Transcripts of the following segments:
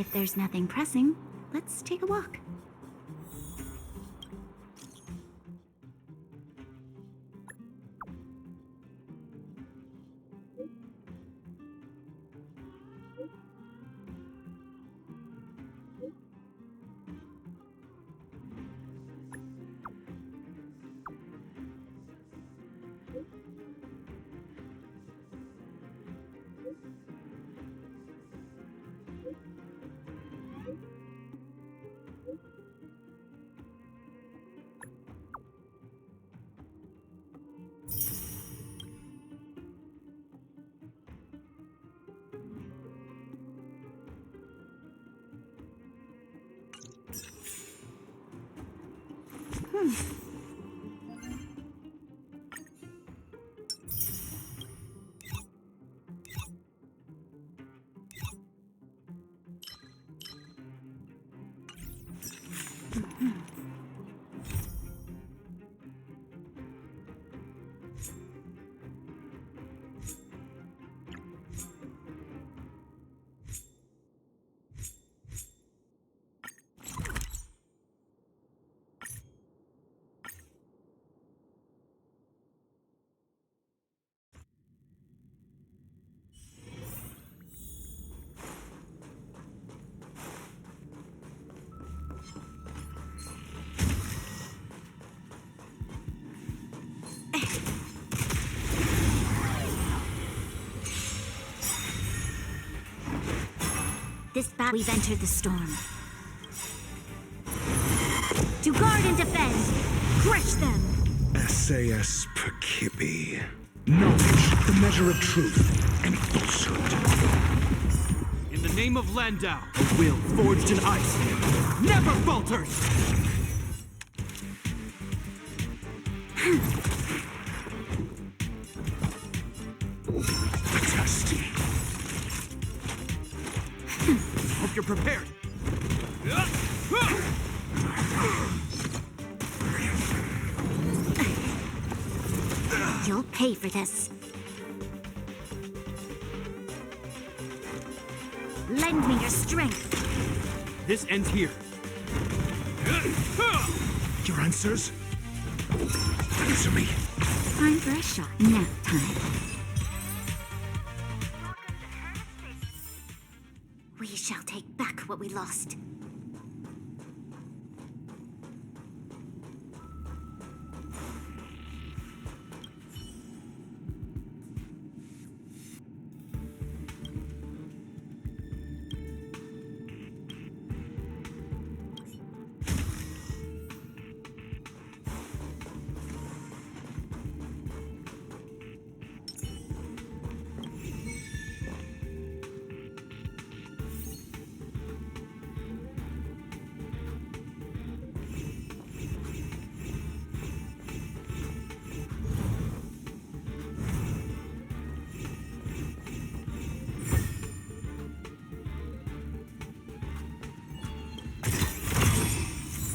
If there's nothing pressing, let's take a walk. This battle, we've entered the storm. To guard and defend! Crush them! Essayus Percipi. Knowledge, the measure of truth and falsehood. In the name of Landau, a will forged in ice never falters! Fantastic. Hope you're prepared. You'll pay for this. Lend me your strength. This ends here. Your answers? Answer me. Time for a shot. Nap time. We shall take back what we lost.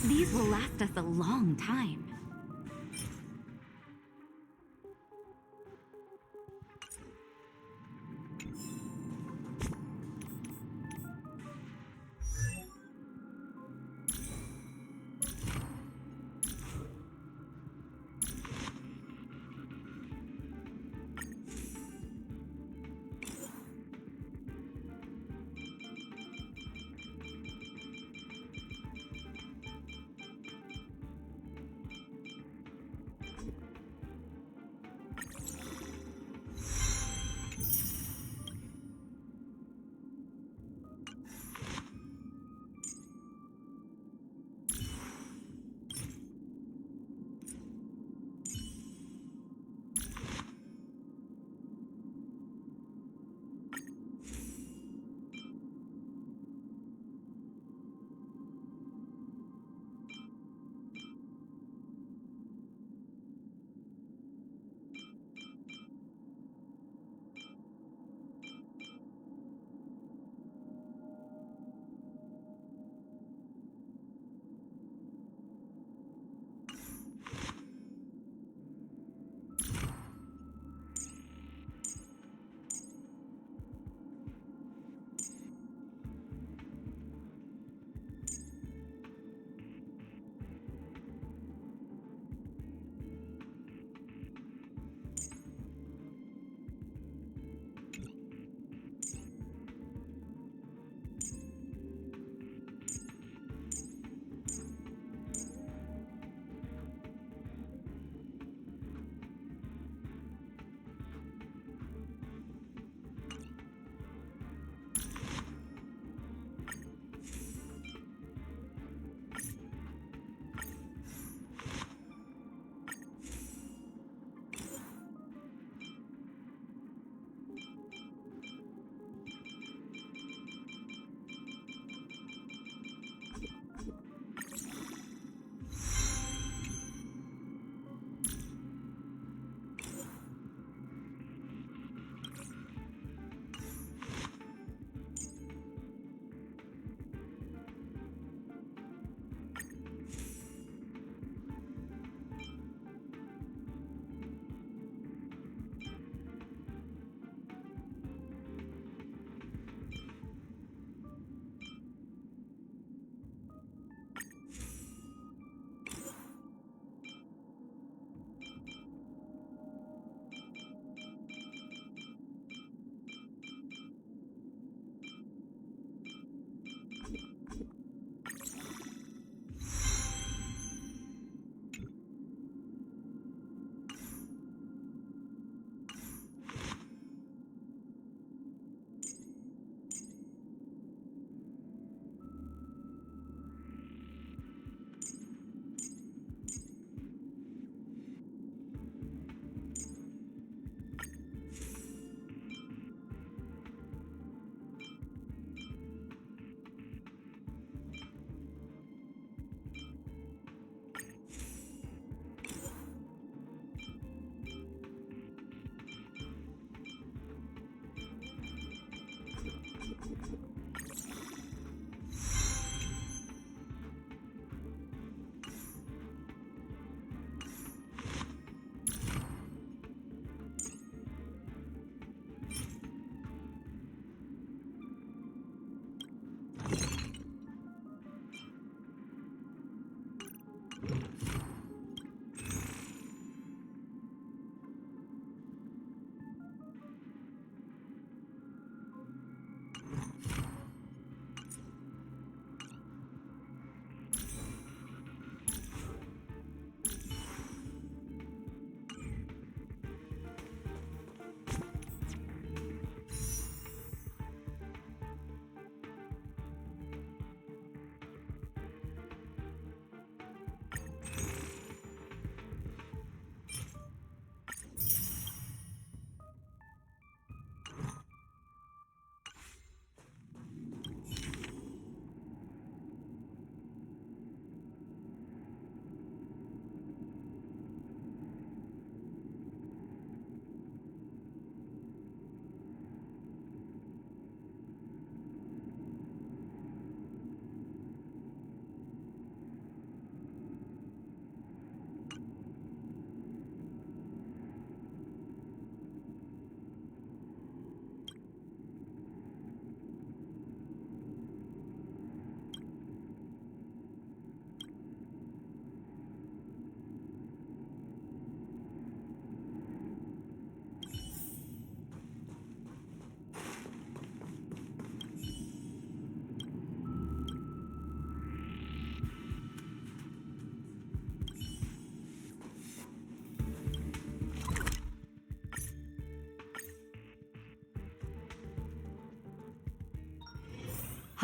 These will last us a long time.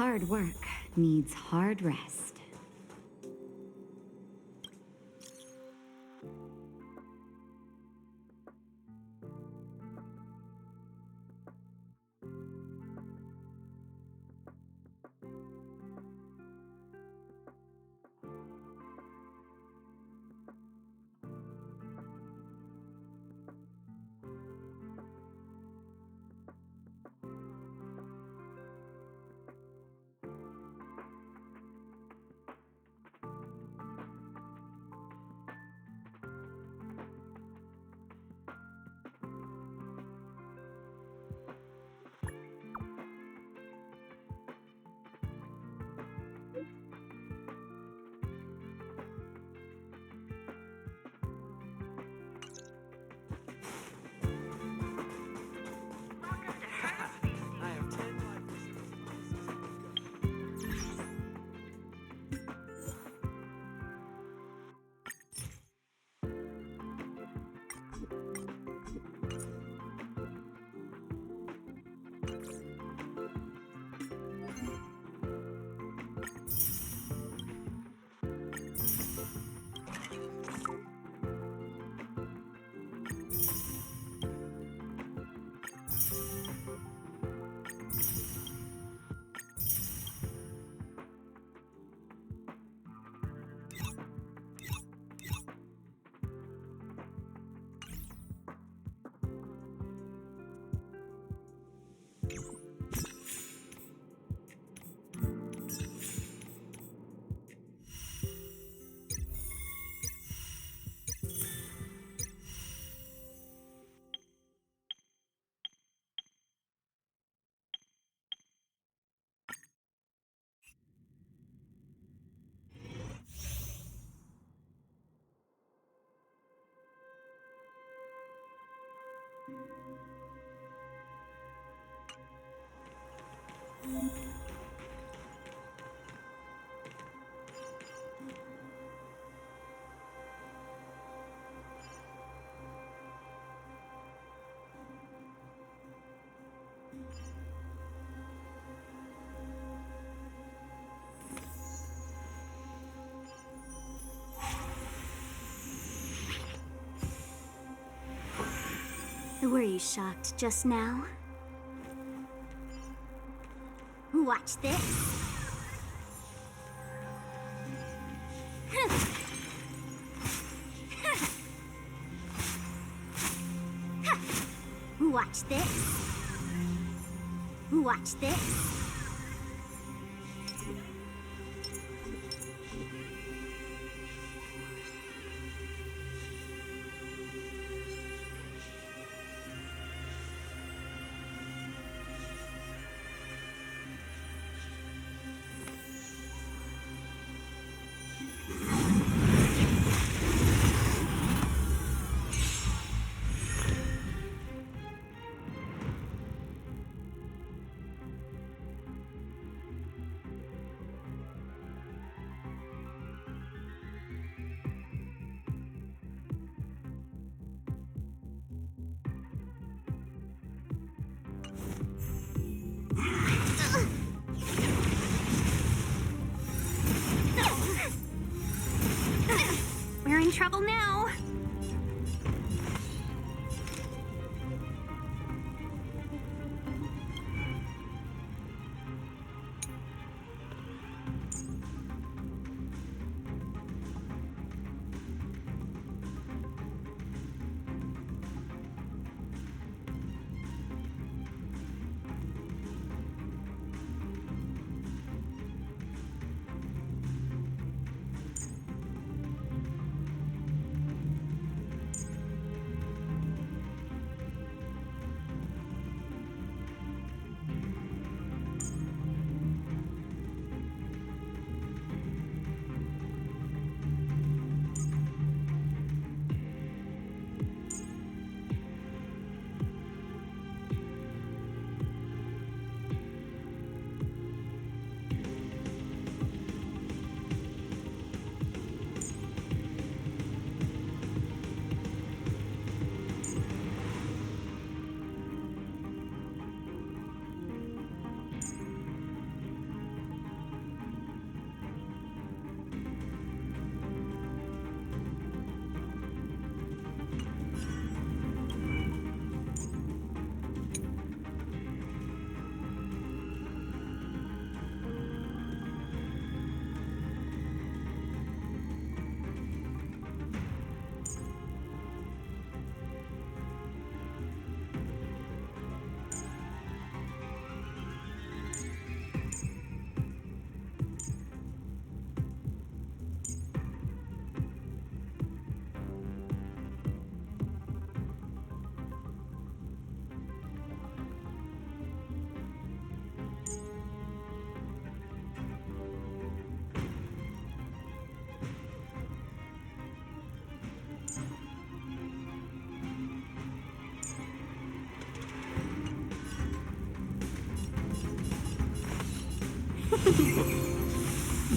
Hard work needs hard rest. Were you shocked just now? Watch this. Watch this. Watch this. We're in trouble now.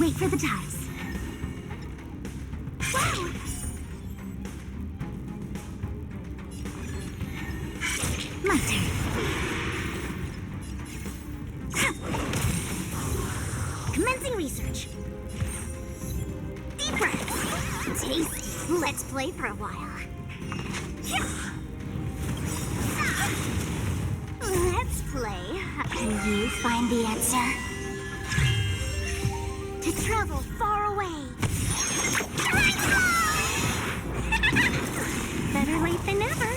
Wait for the dice. Wow! My turn. Commencing research. Deep breath. Tasty. Let's play for a while. Let's play. Can you find the answer? To travel far away. Better late than never.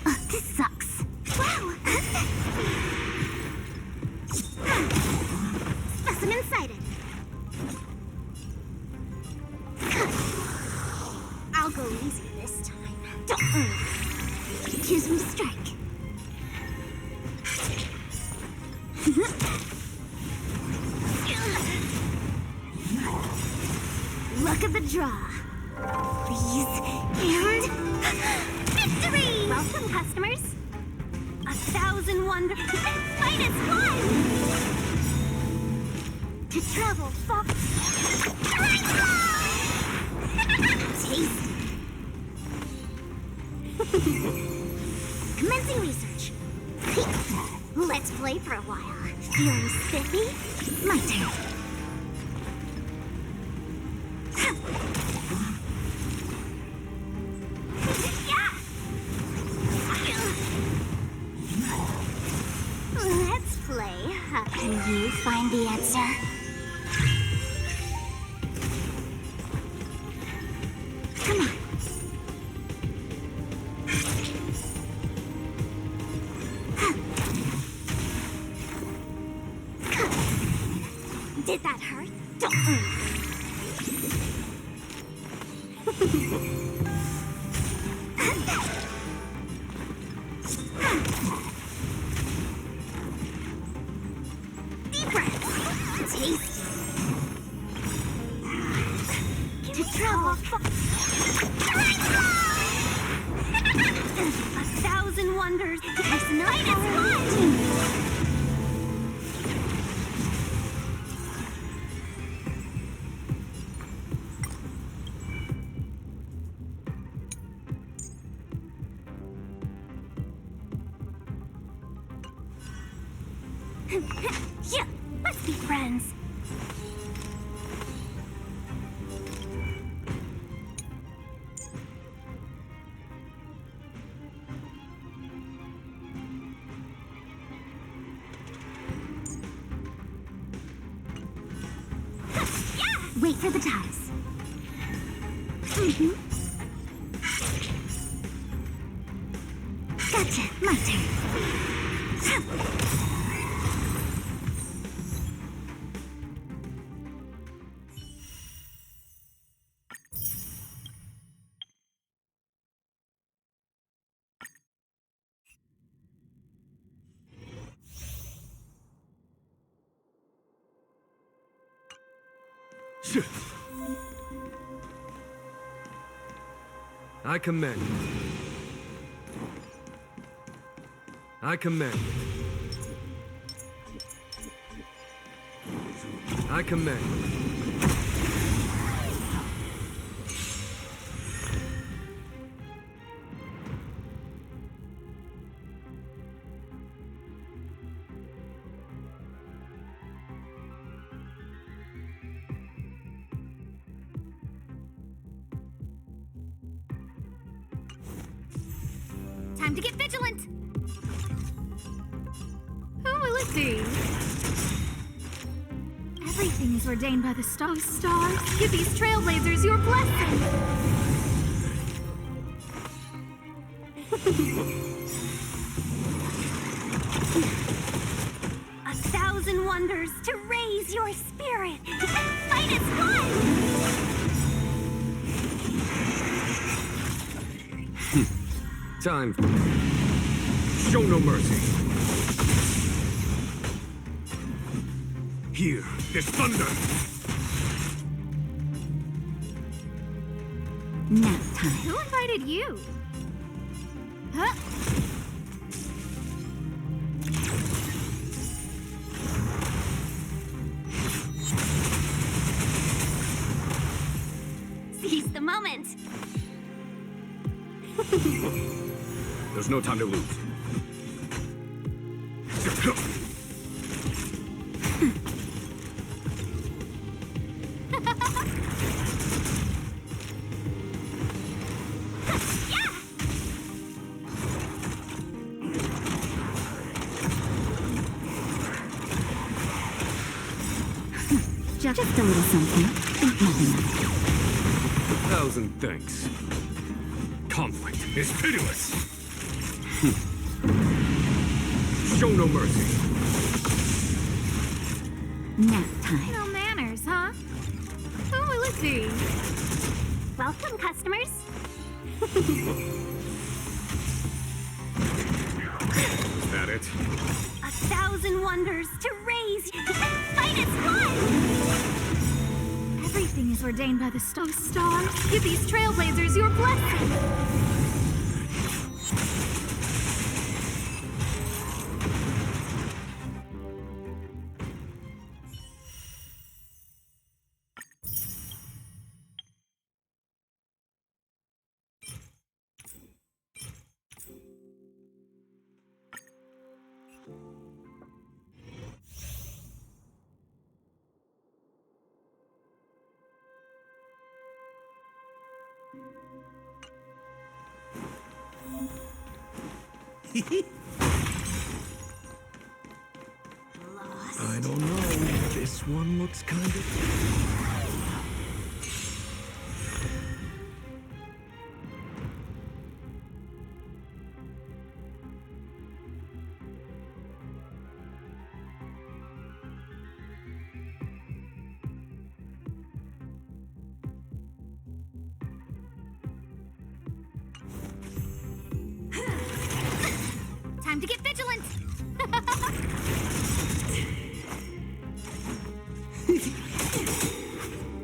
Oh, this sucks. Wow! Specimen sighted. I'll go easy this time. Don't move. Choose from strike. Luck of the draw. Please, and victory! Welcome, customers. 1,000 wonders. -1! To travel far. Tasty. Commencing research. Let's play for a while. Feeling spiffy? My turn. Let's play. Can you find the answer? Come on. Did that hurt? Don't move. Deep breath. Tasty. To travel far. 1,000 wonders. There's no -1! Yeah, let's be friends. Yeah! Wait for the dice. Gotcha, my turn. I command. I command. I command. Time to get vigilant! Who will it be? Everything is ordained by the stars. Stars, give these trailblazers your blessing! 1,000 wonders to raise your spirit and fight as one! Time. Show no mercy. Here, there's thunder. Nap time. Who invited you? Huh? Seize the moment. There's no time to lose. Just a little something. Think nothing of it. 1,000 thanks. Conflict is pitiless. Show no mercy. Nap time. No manners, huh? Who will it be? Welcome, customers. Is that it? 1,000 wonders to raise and fight as one! Everything is ordained by the stars. Stars, give these trailblazers your blessing! I don't know. This one looks kind of... Time to get vigilant!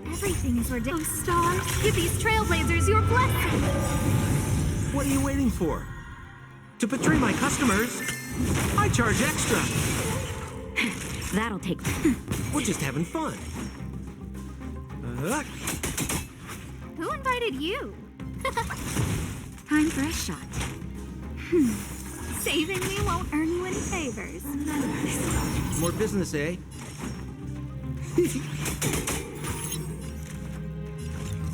Everything is ordained. Stars, give these trailblazers your blessing! What are you waiting for? To betray my customers, I charge extra. That'll take. We're just having fun. Who invited you? Time for a shot. Saving me won't earn you any favors. More business, eh? Who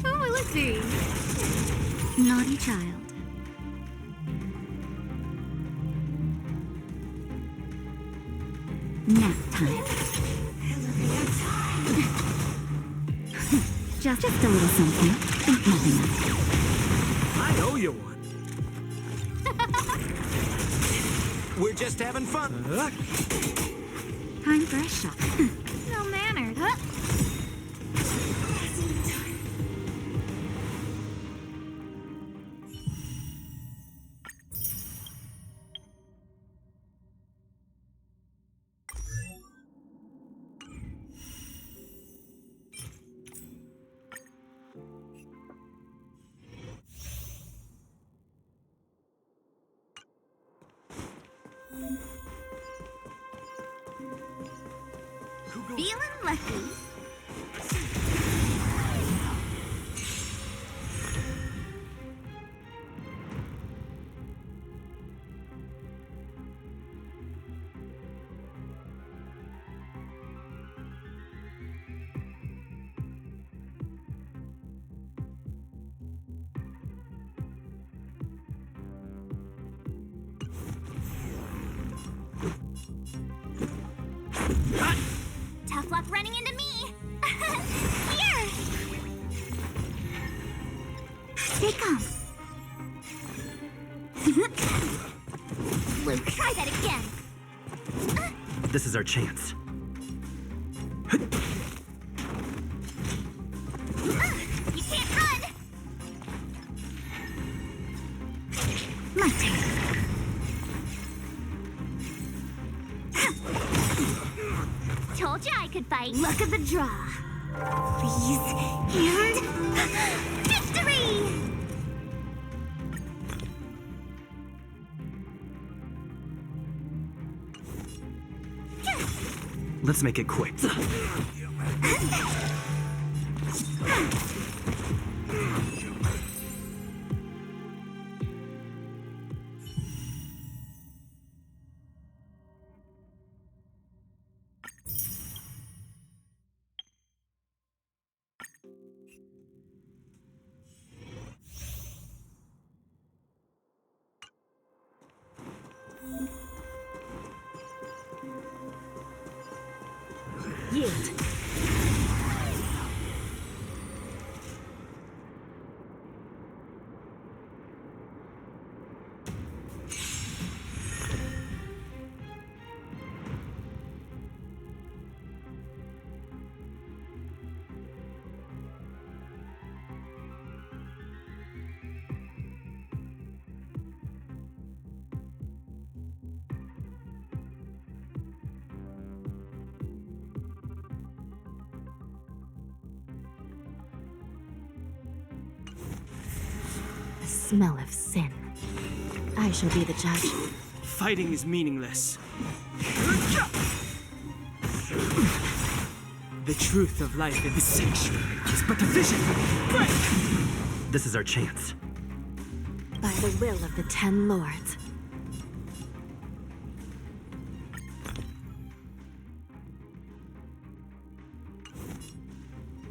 will it be? Naughty child. Nap time. Just a little something. Think nothing of it. I owe you one. We're just having fun. Time for a shot. No manners. Feeling lucky. Tough luck running into me. Here. Stay calm. Luke, try that again. This is our chance. You can't run. My turn. Told you I could fight. Luck of the draw. Please. And Victory! Let's make it quick. yield. The smell of sin. I shall be the judge. Fighting is meaningless. The truth of life in the sanctuary is but a vision. Break! This is our chance. By the will of the 10 lords.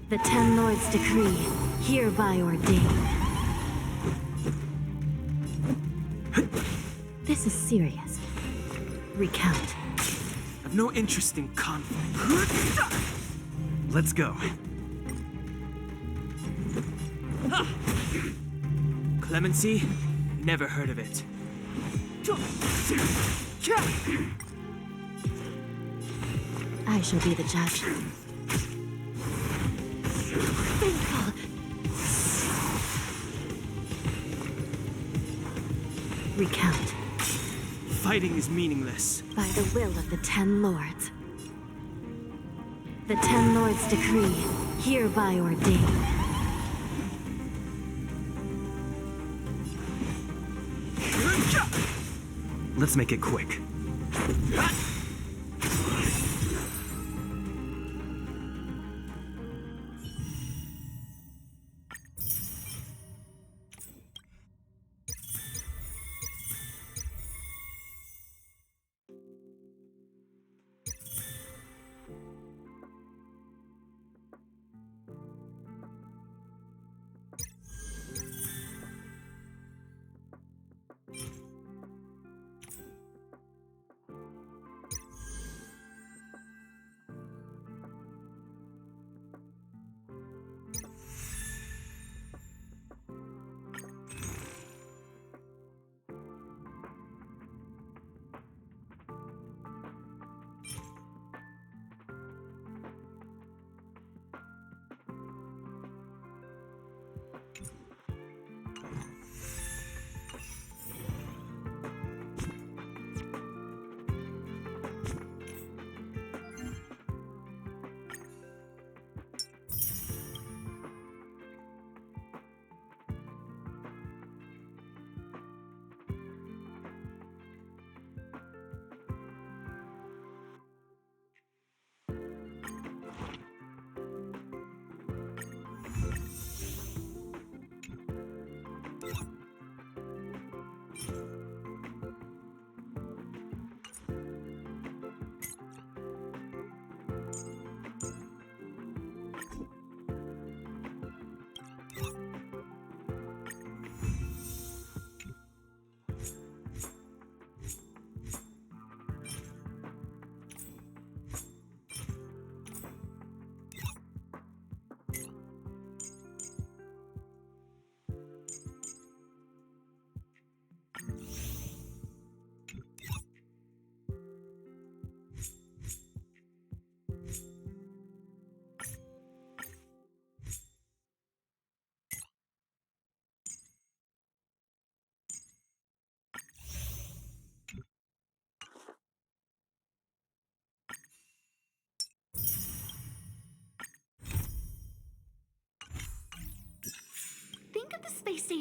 The 10 lords decree, hereby ordained. This is serious. Recount. I've no interest in conflict. Let's go. Clemency? Never heard of it. I shall be the judge. Faithful. Recount. Fighting is meaningless. By the will of the 10 lords. The 10 lords decree, hereby ordained. Let's make it quick.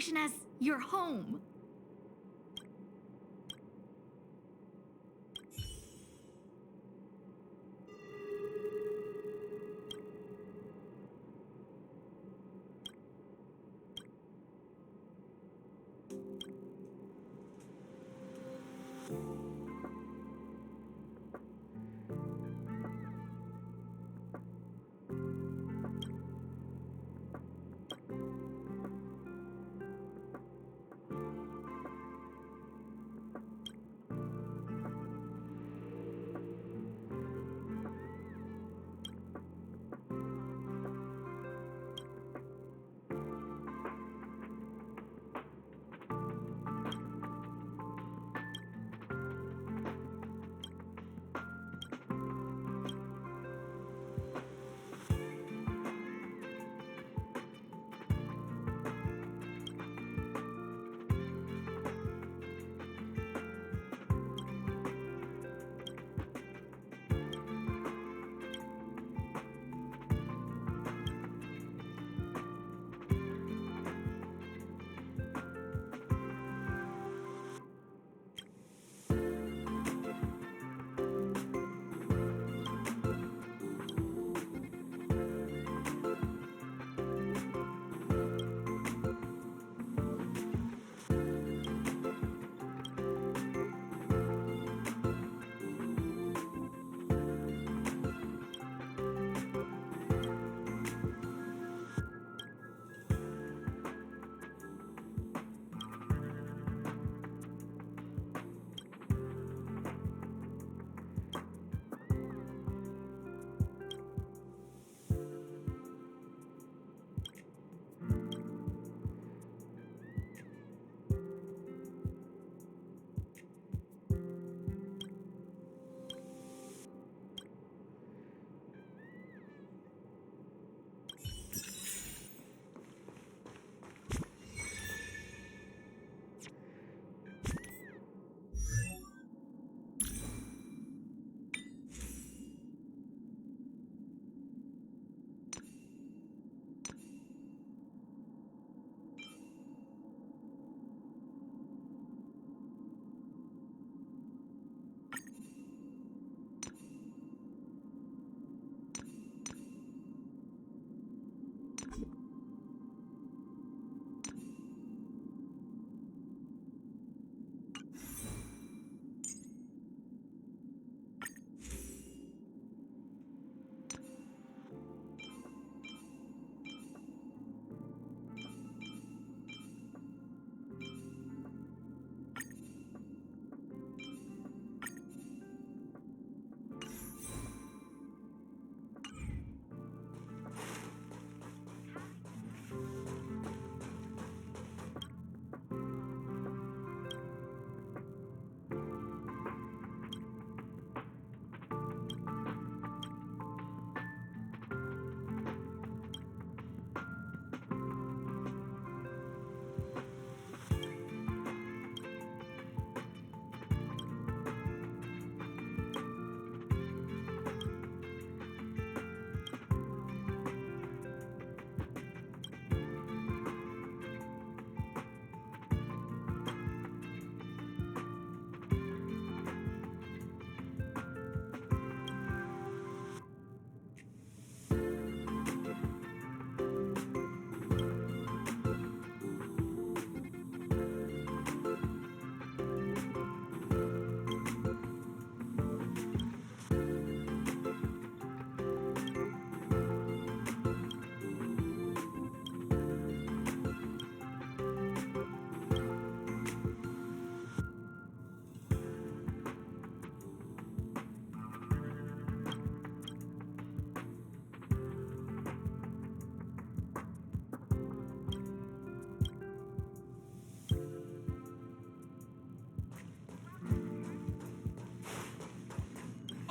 station as your home.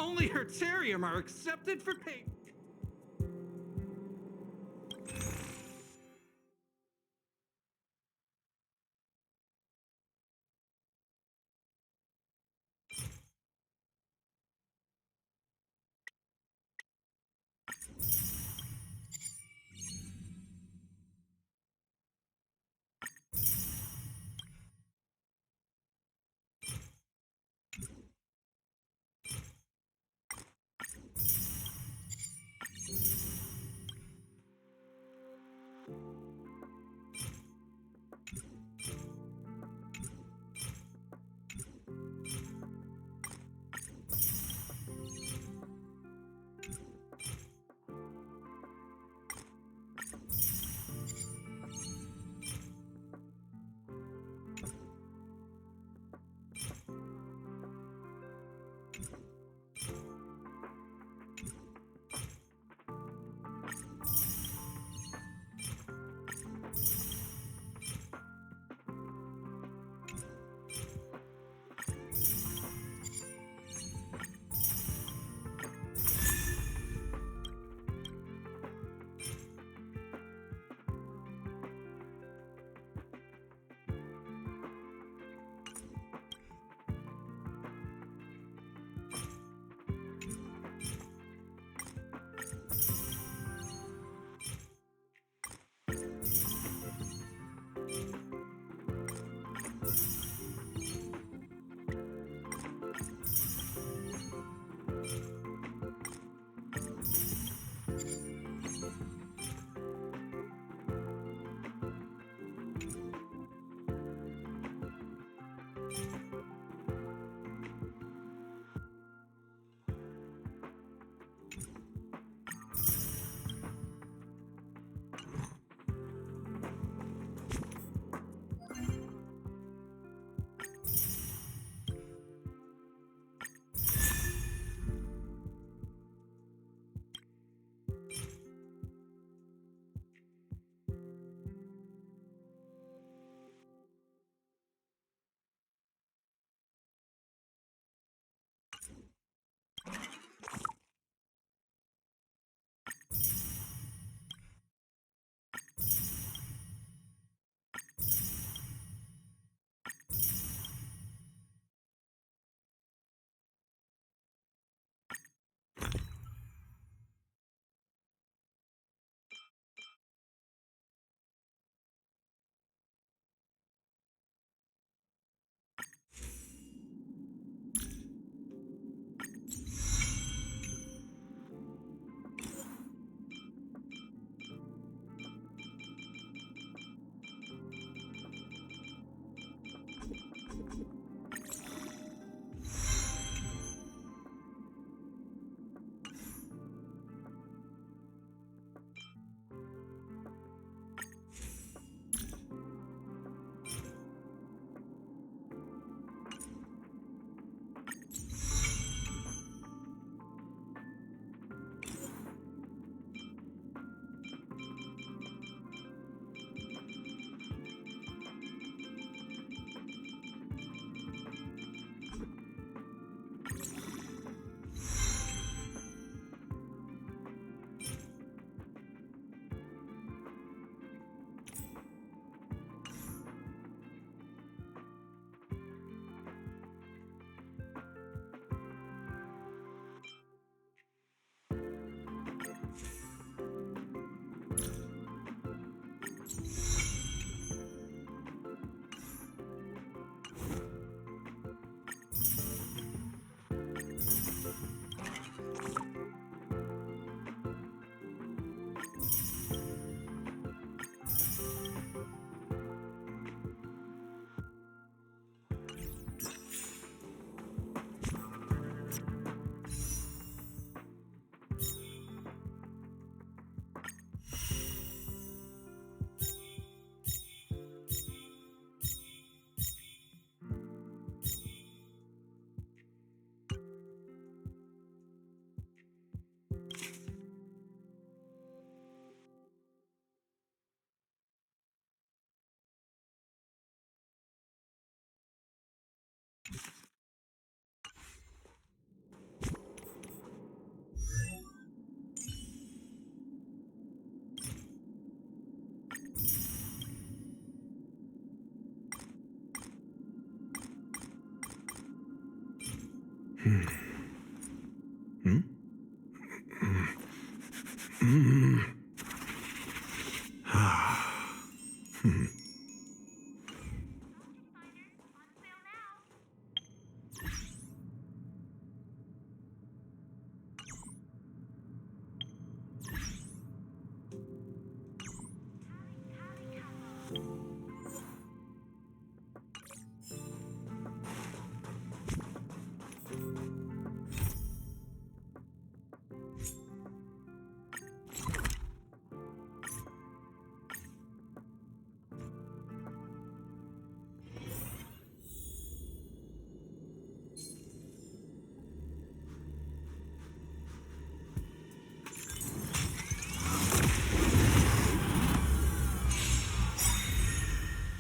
Only Hertarium are accepted for pay.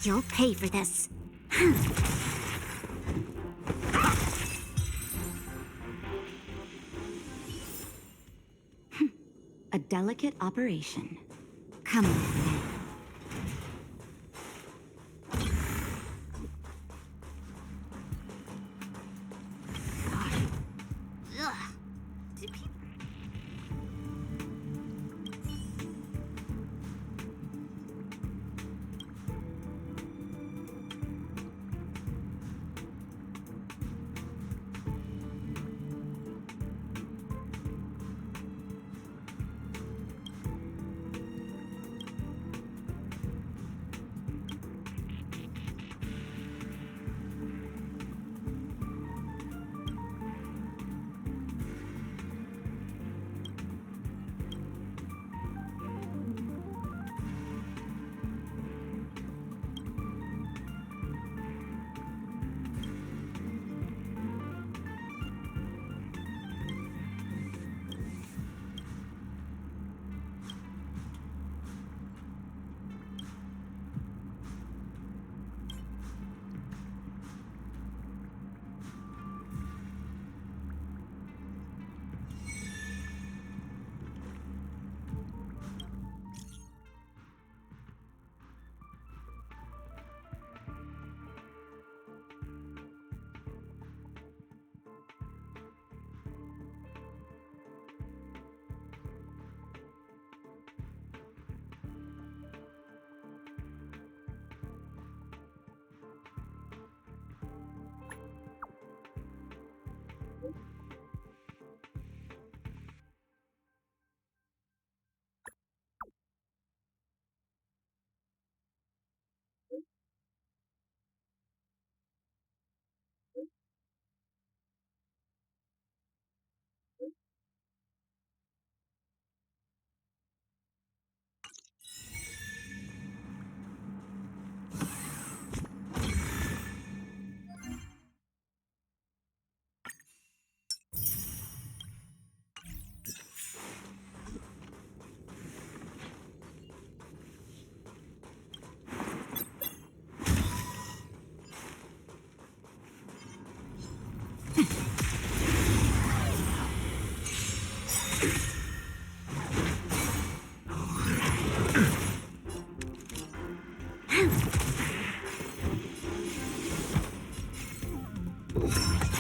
You'll pay for this. A delicate operation. Come on. Ugh. Do people...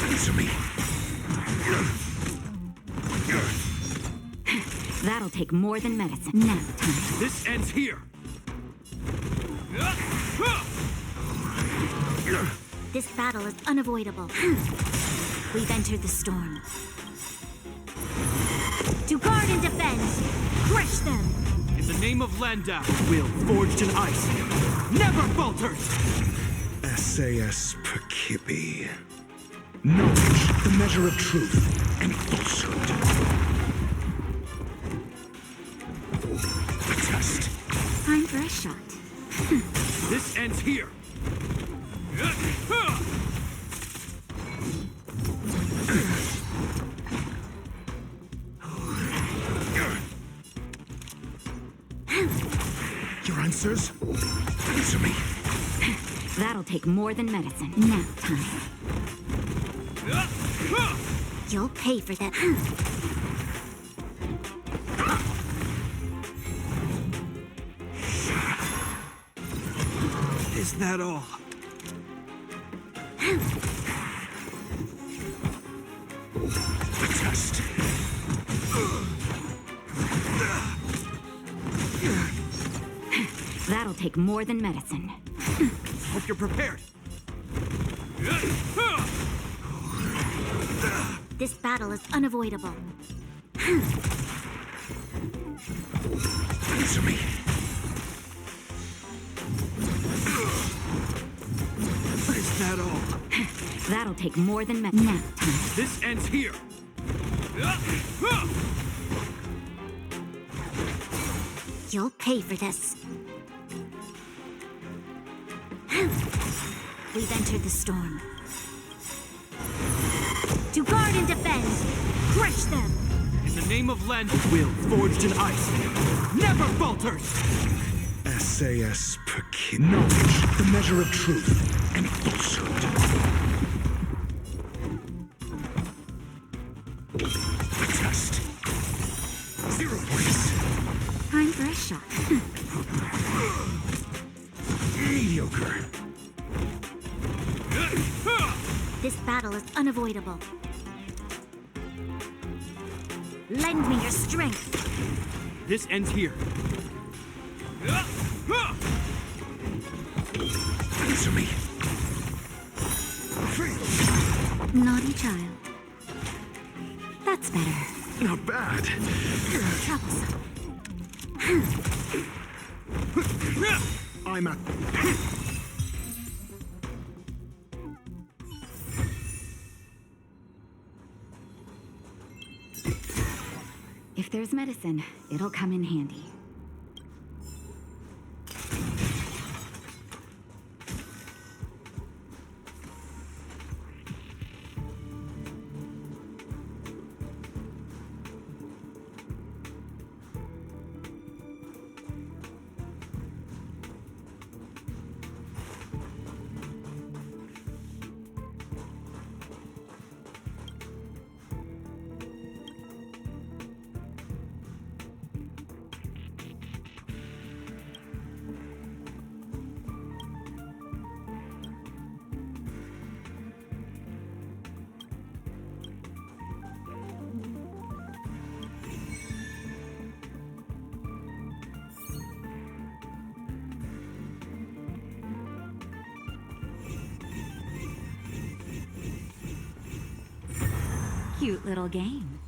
Answer me. That'll take more than medicine. Now, time. This ends here. This battle is unavoidable. We've entered the storm. To guard and defend! Crush them! In the name of Landau, will forged in ice never falters. SAS Percipi. Knowledge, the measure of truth and falsehood. The test. Time for a shot. This ends here. Your answers? Answer me. That'll take more than medicine. Now, time. You'll pay for that. Is that all? The test. take more than medicine. Hope you're prepared. This battle is unavoidable. Answer me. Is that all? That'll take more than medicine. Nap time. This ends here. You'll pay for this. We've entered the storm. To guard and defend! Crush them! In the name of Lend, a will forged in ice never falters! SAS Pekin. Knowledge, the measure of truth and falsehood. The test. 0 points. Time for a shot. Mediocre. This battle is unavoidable. Lend me your strength. This ends here. Answer me. Naughty child. That's better. Not bad. Troublesome. I'm a... If there's medicine, it'll come in handy. Cute little game.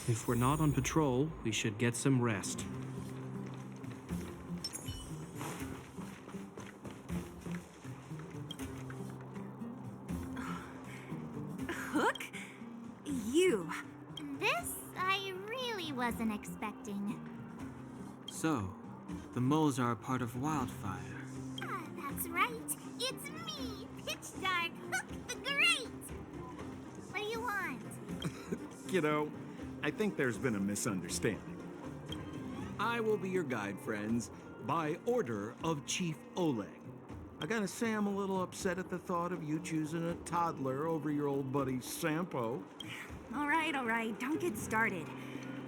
If we're not on patrol, we should get some rest. Hook? You. This I really wasn't expecting. So, the moles are a part of Wildfire. Ah, that's right. It's me, Pitch Dark Hook the Great. What do you want? Kiddo, I think there's been a misunderstanding. I will be your guide, friends, by order of Chief Oleg. I gotta say I'm a little upset at the thought of you choosing a toddler over your old buddy Sampo. All right, don't get started.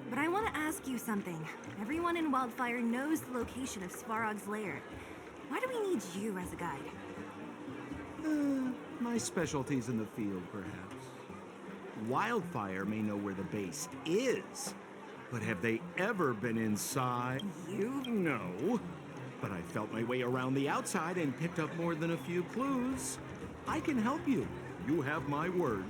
But I want to ask you something. Everyone in Wildfire knows the location of Svarog's lair. Why do we need you as a guide? My specialty's in the field, perhaps. Wildfire may know where the base is, but have they ever been inside? You? No. But I felt my way around the outside and picked up more than a few clues. I can help you. You have my word.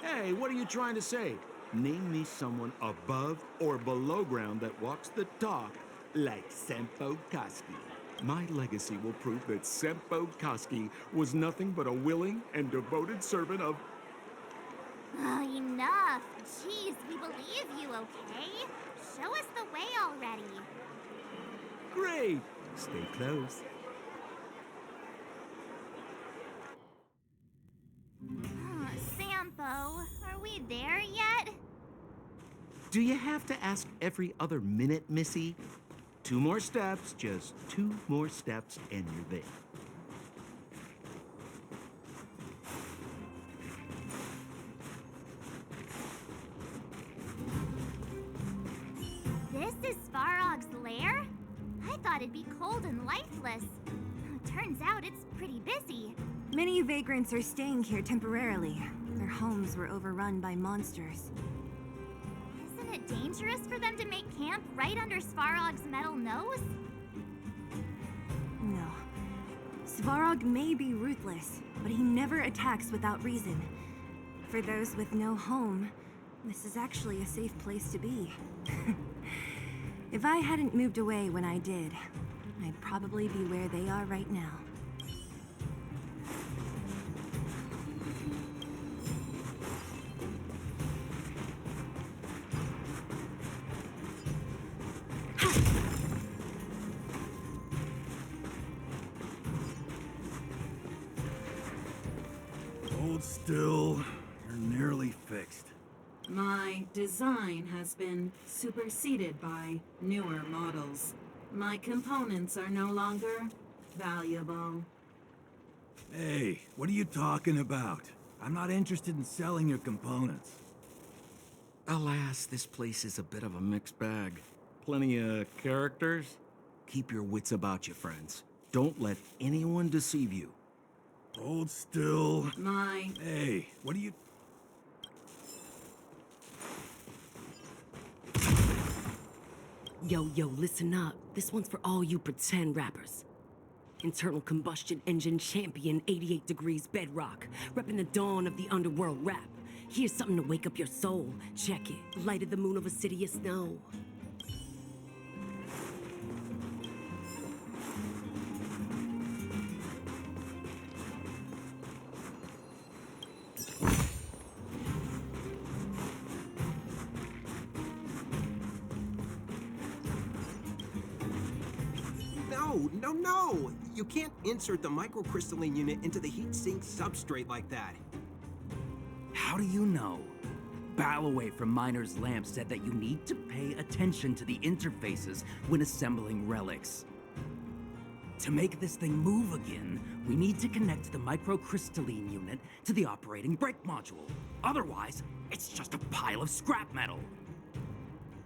Hey, what are you trying to say? Name me someone above or below ground that walks the talk like Sampo Koski. My legacy will prove that Sempo Koski was nothing but a willing and devoted servant of... Oh, enough. Jeez, we believe you, okay? Show us the way already. Great! Stay close. Sampo, are we there yet? Do you have to ask every other minute, Missy? 2 more steps, just 2 more steps, and you're there. This is Svarog's lair? I thought it'd be cold and lifeless. Turns out it's pretty busy. Many vagrants are staying here temporarily. Their homes were overrun by monsters. Isn't it dangerous for them to make camp right under Svarog's metal nose? No. Svarog may be ruthless, but he never attacks without reason. For those with no home, this is actually a safe place to be. If I hadn't moved away when I did, I'd probably be where they are right now. Hold still. You're nearly fixed. My design has been superseded by newer models. My components are no longer valuable. Hey, what are you talking about? I'm not interested in selling your components. Alas, this place is a bit of a mixed bag. Plenty of characters. Keep your wits about you, friends. Don't let anyone deceive you. Hold still. My Hey, what are you... Yo, listen up. This one's for all you pretend rappers. Internal combustion engine champion, 88 degrees bedrock, repping the dawn of the underworld rap. Here's something to wake up your soul. Check it. Lighted the moon of a city of snow. No! You can't insert the microcrystalline unit into the heat-sink substrate like that. How do you know? Balloway from Miner's Lamp said that you need to pay attention to the interfaces when assembling relics. To make this thing move again, we need to connect the microcrystalline unit to the operating brake module. Otherwise, it's just a pile of scrap metal.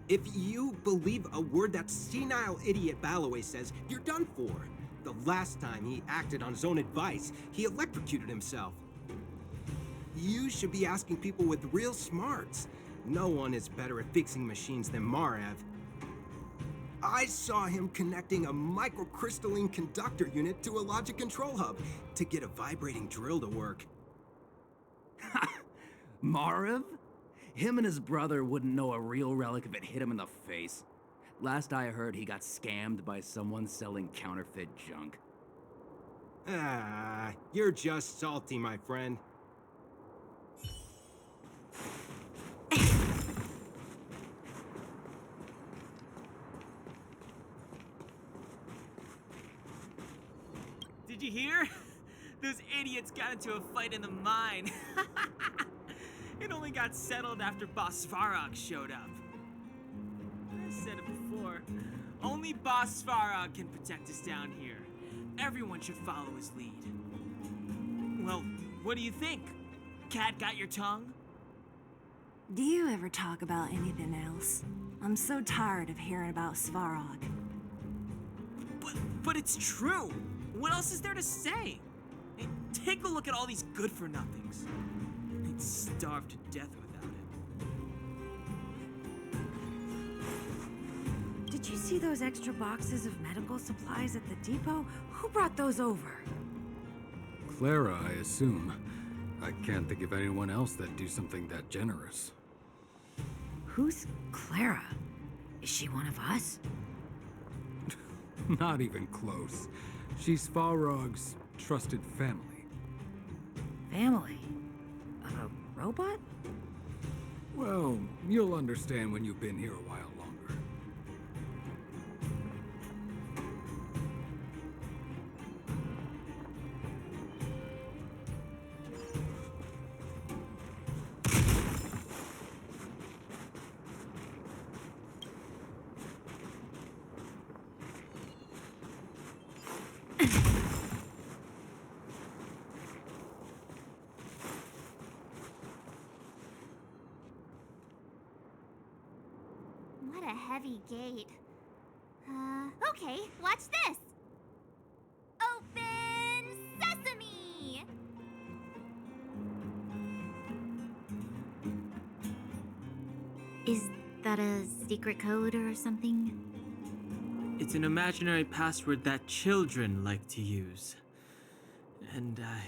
If you believe a word that senile idiot Balloway says, you're done for. The last time he acted on his own advice, he electrocuted himself. You should be asking people with real smarts. No one is better at fixing machines than Marev. I saw him connecting a microcrystalline conductor unit to a logic control hub to get a vibrating drill to work. Marev? Him and his brother wouldn't know a real relic if it hit him in the face. Last I heard, he got scammed by someone selling counterfeit junk. Ah, you're just salty, my friend. Did you hear? Those idiots got into a fight in the mine. It only got settled after Boss Svarog showed up. I said it before. Only Boss Svarog can protect us down here. Everyone should follow his lead. Well, what do you think? Cat got your tongue? Do you ever talk about anything else? I'm so tired of hearing about Svarog. But it's true. What else is there to say? Hey, take a look at all these good-for-nothings. They'd starve to death without it. Did you see those extra boxes of medical supplies at the depot? Who brought those over? Clara, I assume. I can't think of anyone else that'd do something that generous. Who's Clara? Is she one of us? Not even close. She's Farog's trusted family. Family? A robot? Well, you'll understand when you've been here a while longer. What a heavy gate. Okay, watch this. Open sesame! Is that a secret code or something? It's an imaginary password that children like to use. And I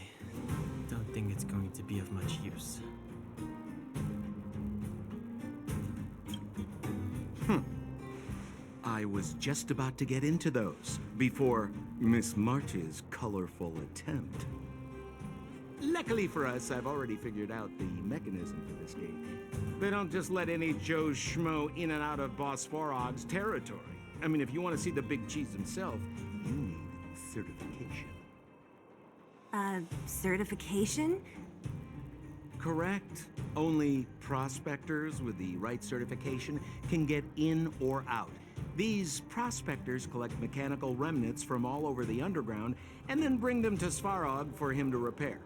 don't think it's going to be of much use. I was just about to get into those before Miss March's colorful attempt. Luckily for us, I've already figured out the mechanism for this gate. They don't just let any Joe Schmo in and out of Boss Farog's territory. I mean, if you want to see the big cheese himself, you need certification. Certification? Correct. Only prospectors with the right certification can get in or out. These prospectors collect mechanical remnants from all over the underground and then bring them to Svarog for him to repair.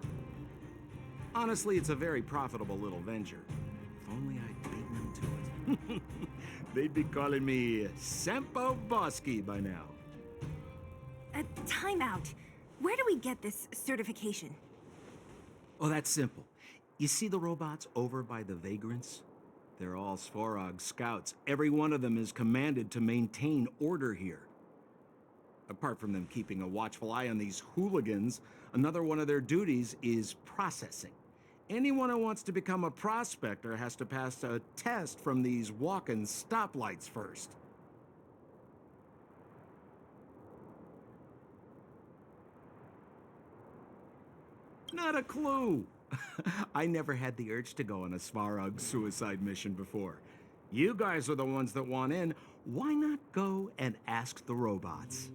Honestly, it's a very profitable little venture. If only I'd beaten them to it. They'd be calling me Sampo Bosky by now. Time out. Where do we get this certification? Oh, that's simple. You see the robots over by the vagrants? They're all Svarog scouts. Every one of them is commanded to maintain order here. Apart from them keeping a watchful eye on these hooligans, another one of their duties is processing. Anyone who wants to become a prospector has to pass a test from these walk-in stoplights first. Not a clue. I never had the urge to go on a Svarog suicide mission before. You guys are the ones that want in. Why not go and ask the robots?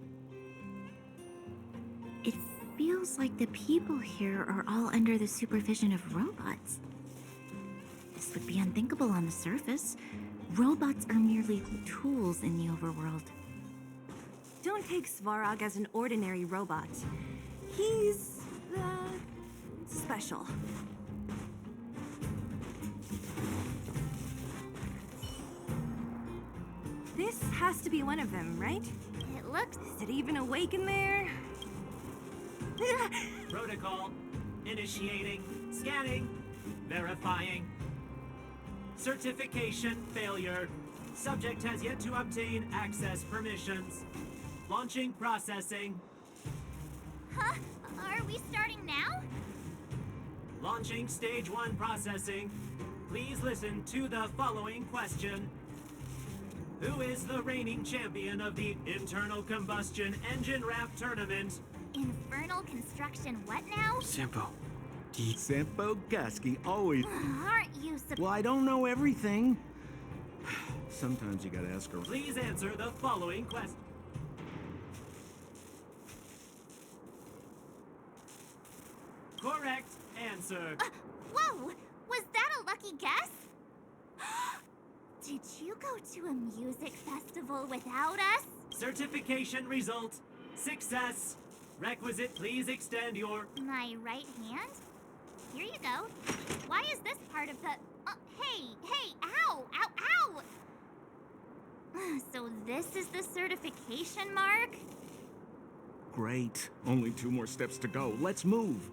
It feels like the people here are all under the supervision of robots. This would be unthinkable on the surface. Robots are merely tools in the overworld. Don't take Svarog as an ordinary robot. He's, special. This has to be one of them, right? It looks... Is it even awake in there? Protocol. Initiating. Scanning. Verifying. Certification failure. Subject has yet to obtain access permissions. Launching processing. Huh? Are we starting now? Launching stage 1 processing. Please listen to the following question. Who is the reigning champion of the Internal Combustion Engine Rap Tournament? Infernal construction what now? Sampo. Sampo Gasky always... Aren't you Well, I don't know everything. Sometimes you gotta ask her. Please answer the following question. Correct answer. Whoa! Was that a lucky guess? Did you go to a music festival without us? Certification result. Success. Requisite, please extend your... My right hand? Here you go. Why is this part of the... hey, ow, ow, ow! So this is the certification mark? Great. Only 2 more steps to go. Let's move.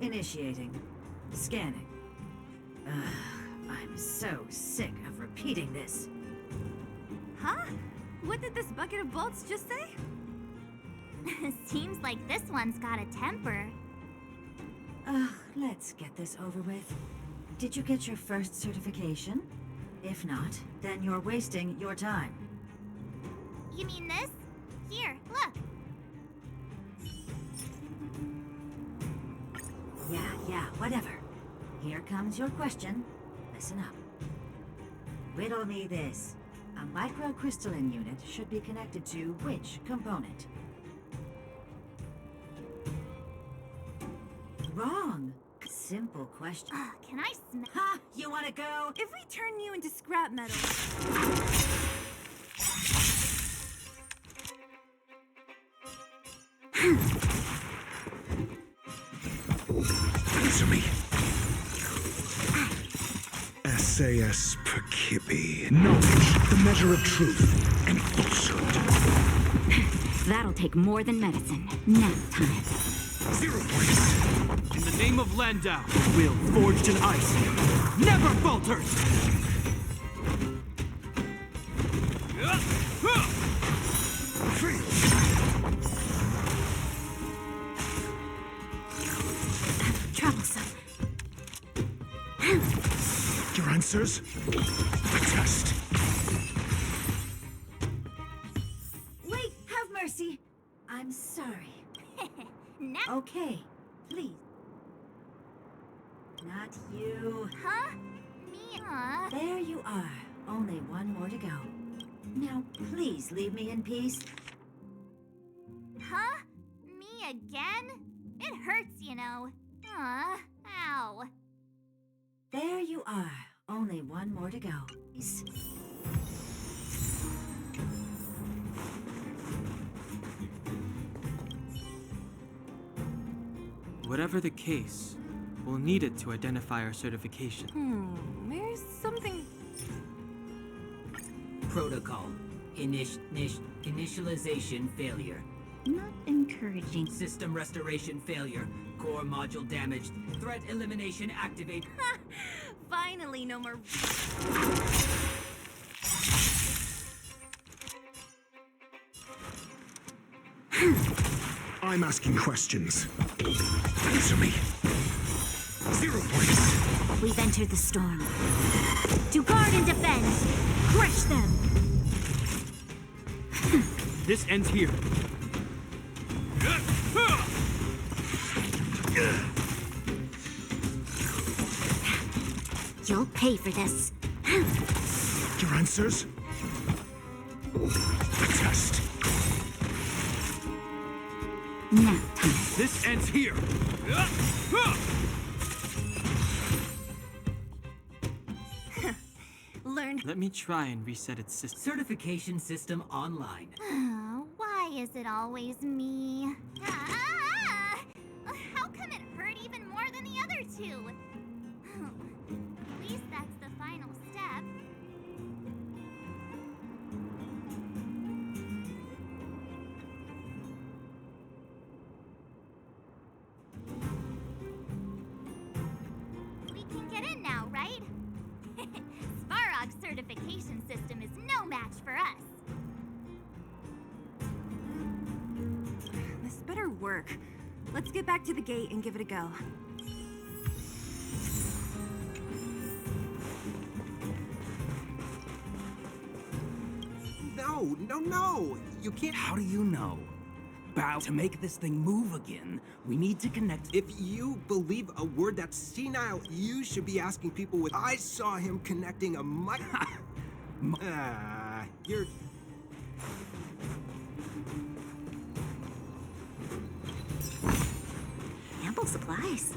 Initiating. Scanning. I'm so sick of repeating this. Huh? What did this bucket of bolts just say? Seems like this one's got a temper. Ugh, let's get this over with. Did you get your first certification? If not, then you're wasting your time. You mean this? Here, look. Yeah, whatever. Here comes your question. Listen up. Riddle me this. A microcrystalline unit should be connected to which component? Wrong. Simple question. Can I smell? Ha! You wanna go? If we turn you into scrap metal... Answer me. SAS Perkibi. Knowledge, the measure of truth and falsehood. That'll take more than medicine. Nap time. 0 points. In the name of Landau, a will forged in ice never falters! Troublesome. Your answers? A test. Wait, have mercy. I'm sorry. Okay, please. Not you. Huh? Me? There you are. Only one more to go. Now, please leave me in peace. Huh? Me again? It hurts, you know. Ow. There you are. Only one more to go. Peace. Whatever the case, we'll need it to identify our certification. There's something... Protocol. Initialization failure. Not encouraging. System restoration failure. Core module damaged. Threat elimination activate. Finally, no more... I'm asking questions. Answer me. 0 points. We've entered the storm. To guard and defend! Crush them! This ends here. You'll pay for this. Your answers? A test. Nap time. This ends here. Learn... Let me try and reset its system. Certification system online. Why is it always me? How come it hurt even more than the other two? At least that's the final step. We can get in now, right? Svarog's certification system is no match for us. This better work. Let's get back to the gate and give it a go. No! You can't. How do you know? Bow, to make this thing move again, we need to connect. If you believe a word that's senile, you should be asking people with. I saw him connecting a mic. You're. Ample supplies.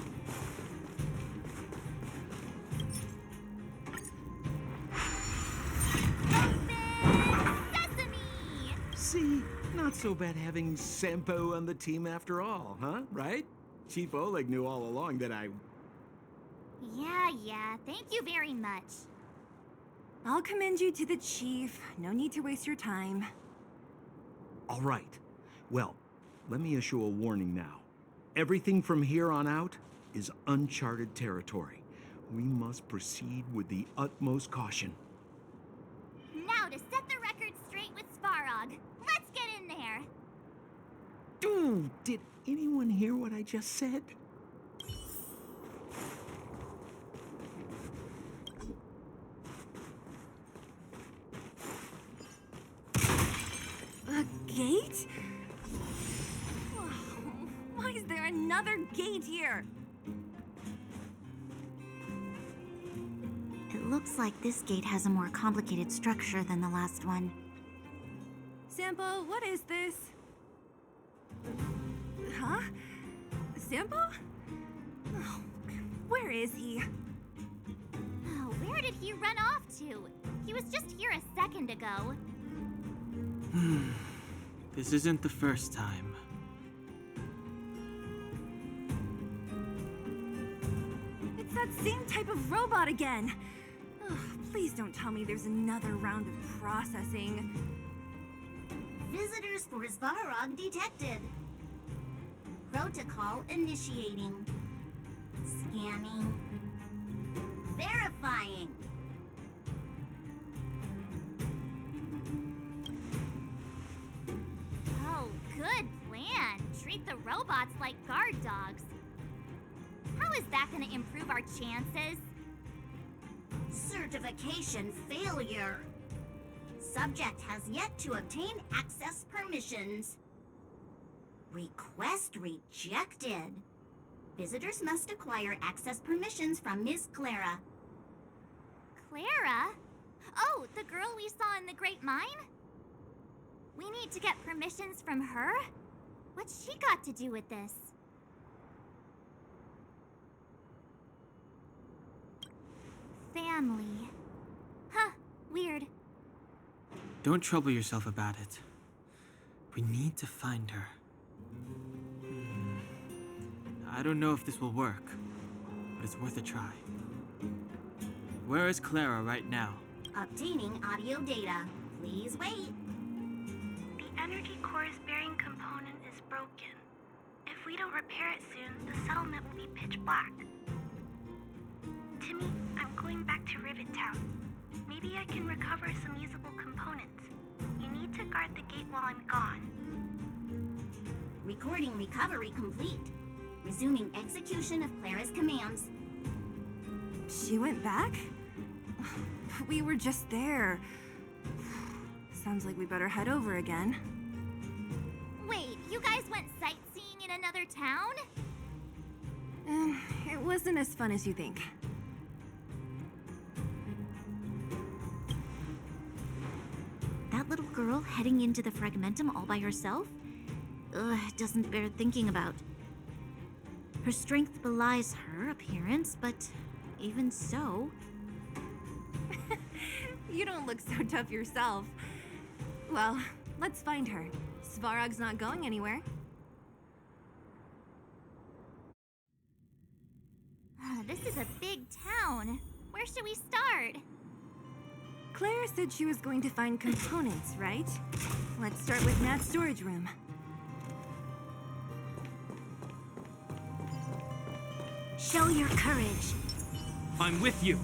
See, not so bad having Sampo on the team after all, huh? Right? Chief Oleg knew all along that I... Yeah, thank you very much. I'll commend you to the chief. No need to waste your time. All right. Well, let me issue a warning now. Everything from here on out, is uncharted territory. We must proceed with the utmost caution. Now to set the record straight with Svarog. Let's get in there. Dude, did anyone hear what I just said? A gate? Oh, why is there another gate here? It looks like this gate has a more complicated structure than the last one. Sampo, what is this? Huh? Sampo? Oh, where is he? Oh, where did he run off to? He was just here a second ago. This isn't the first time. It's that same type of robot again. Ugh, please don't tell me there's another round of processing. Visitors for Svarog detected. Protocol initiating. Scanning. Verifying. Oh, good plan. Treat the robots like guard dogs. How is that gonna improve our chances? Certification failure. Subject has yet to obtain access permissions. Request rejected. Visitors must acquire access permissions from Ms. Clara. Clara? Oh, the girl we saw in the Great Mine? We need to get permissions from her? What's she got to do with this? Family. Huh, weird. Don't trouble yourself about it. We need to find her. I don't know if this will work, but it's worth a try. Where is Clara right now? Obtaining audio data. Please wait. The energy core's bearing component is broken. If we don't repair it soon, the settlement will be pitch black. Timmy, I'm going back to Rivet Town. Maybe I can recover some usable components. You need to guard the gate while I'm gone. Recording recovery complete. Resuming execution of Clara's commands. She went back? We were just there. Sounds like we better head over again. Wait, you guys went sightseeing in another town? It wasn't as fun as you think. That little girl heading into the Fragmentum all by herself? Ugh, it doesn't bear thinking about. Her strength belies her appearance, but even so... You don't look so tough yourself. Well, let's find her. Svarog's not going anywhere. This is a big town. Where should we start? Claire said she was going to find components, right? Let's start with Nat's storage room. Show your courage. I'm with you.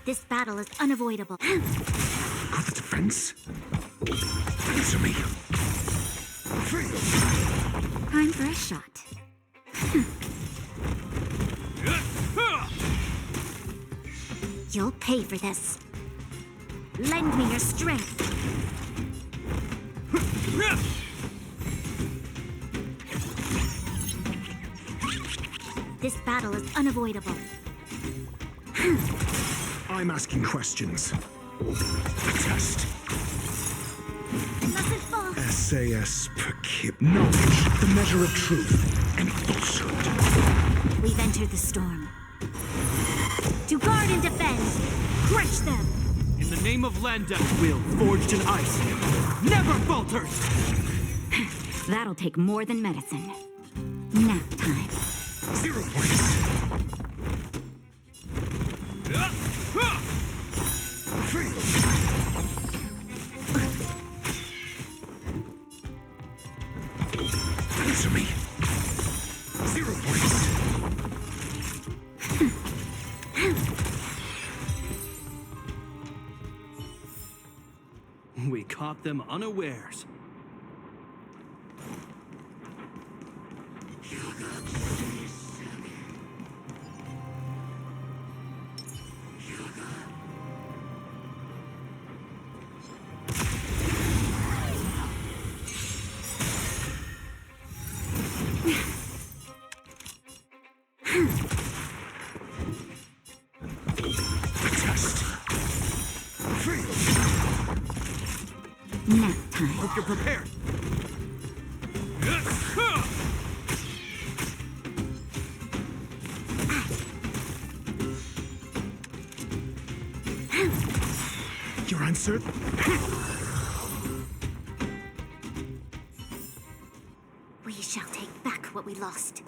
This battle is unavoidable. Got the defense? Answer me. Time for a shot. You'll pay for this. Lend me your strength. This battle is unavoidable. I'm asking questions. A test. I mustn't fall. SAS knowledge, the measure of truth and falsehood. We've entered the storm. To guard and defend, crush them. In the name of Landau's will, forged in ice, never falters! That'll take more than medicine. Nap time. 0 points. Answer me. 0 points. We caught them unawares. Nap time. Hope you're prepared. Your answer? We shall take back what we lost.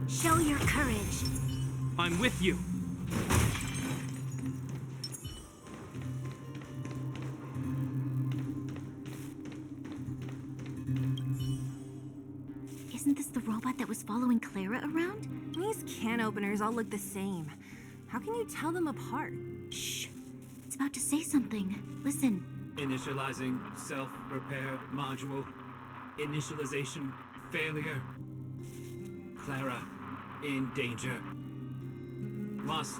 Show your courage. I'm with you. Isn't this the robot that was following Clara around? These can openers all look the same. How can you tell them apart? Shh. It's about to say something. Listen. Initializing self-repair module. Initialization failure. Clara, in danger. Must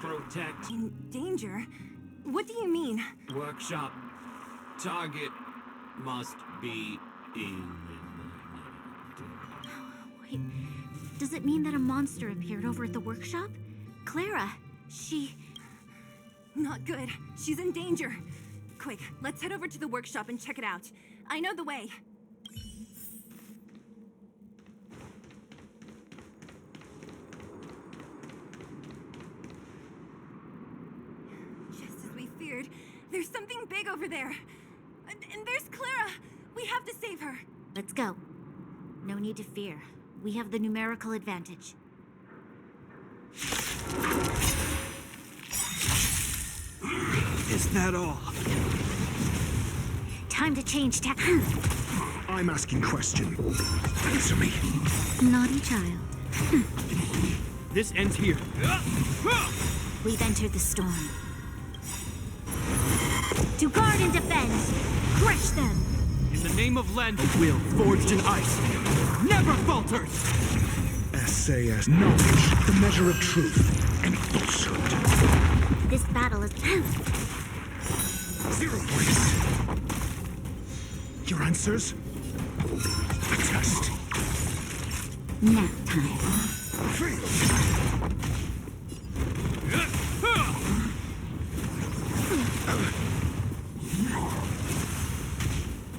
protect. In danger? What do you mean? Workshop. Target must be in. Wait, does it mean that a monster appeared over at the workshop? Clara, she... Not good. She's in danger. Quick, let's head over to the workshop and check it out. I know the way. Just as we feared, there's something big over there. And there's Clara. We have to save her. Let's go. No need to fear. We have the numerical advantage. Is that all? Time to change tack. I'm asking question. Answer me. Naughty child. This ends here. We've entered the storm. To guard and defend! Crush them! In the name of Land, a will forged in ice never falters! SAS knowledge, the measure of truth and falsehood. This battle is... 0 points. Your answers? A test. Nap time.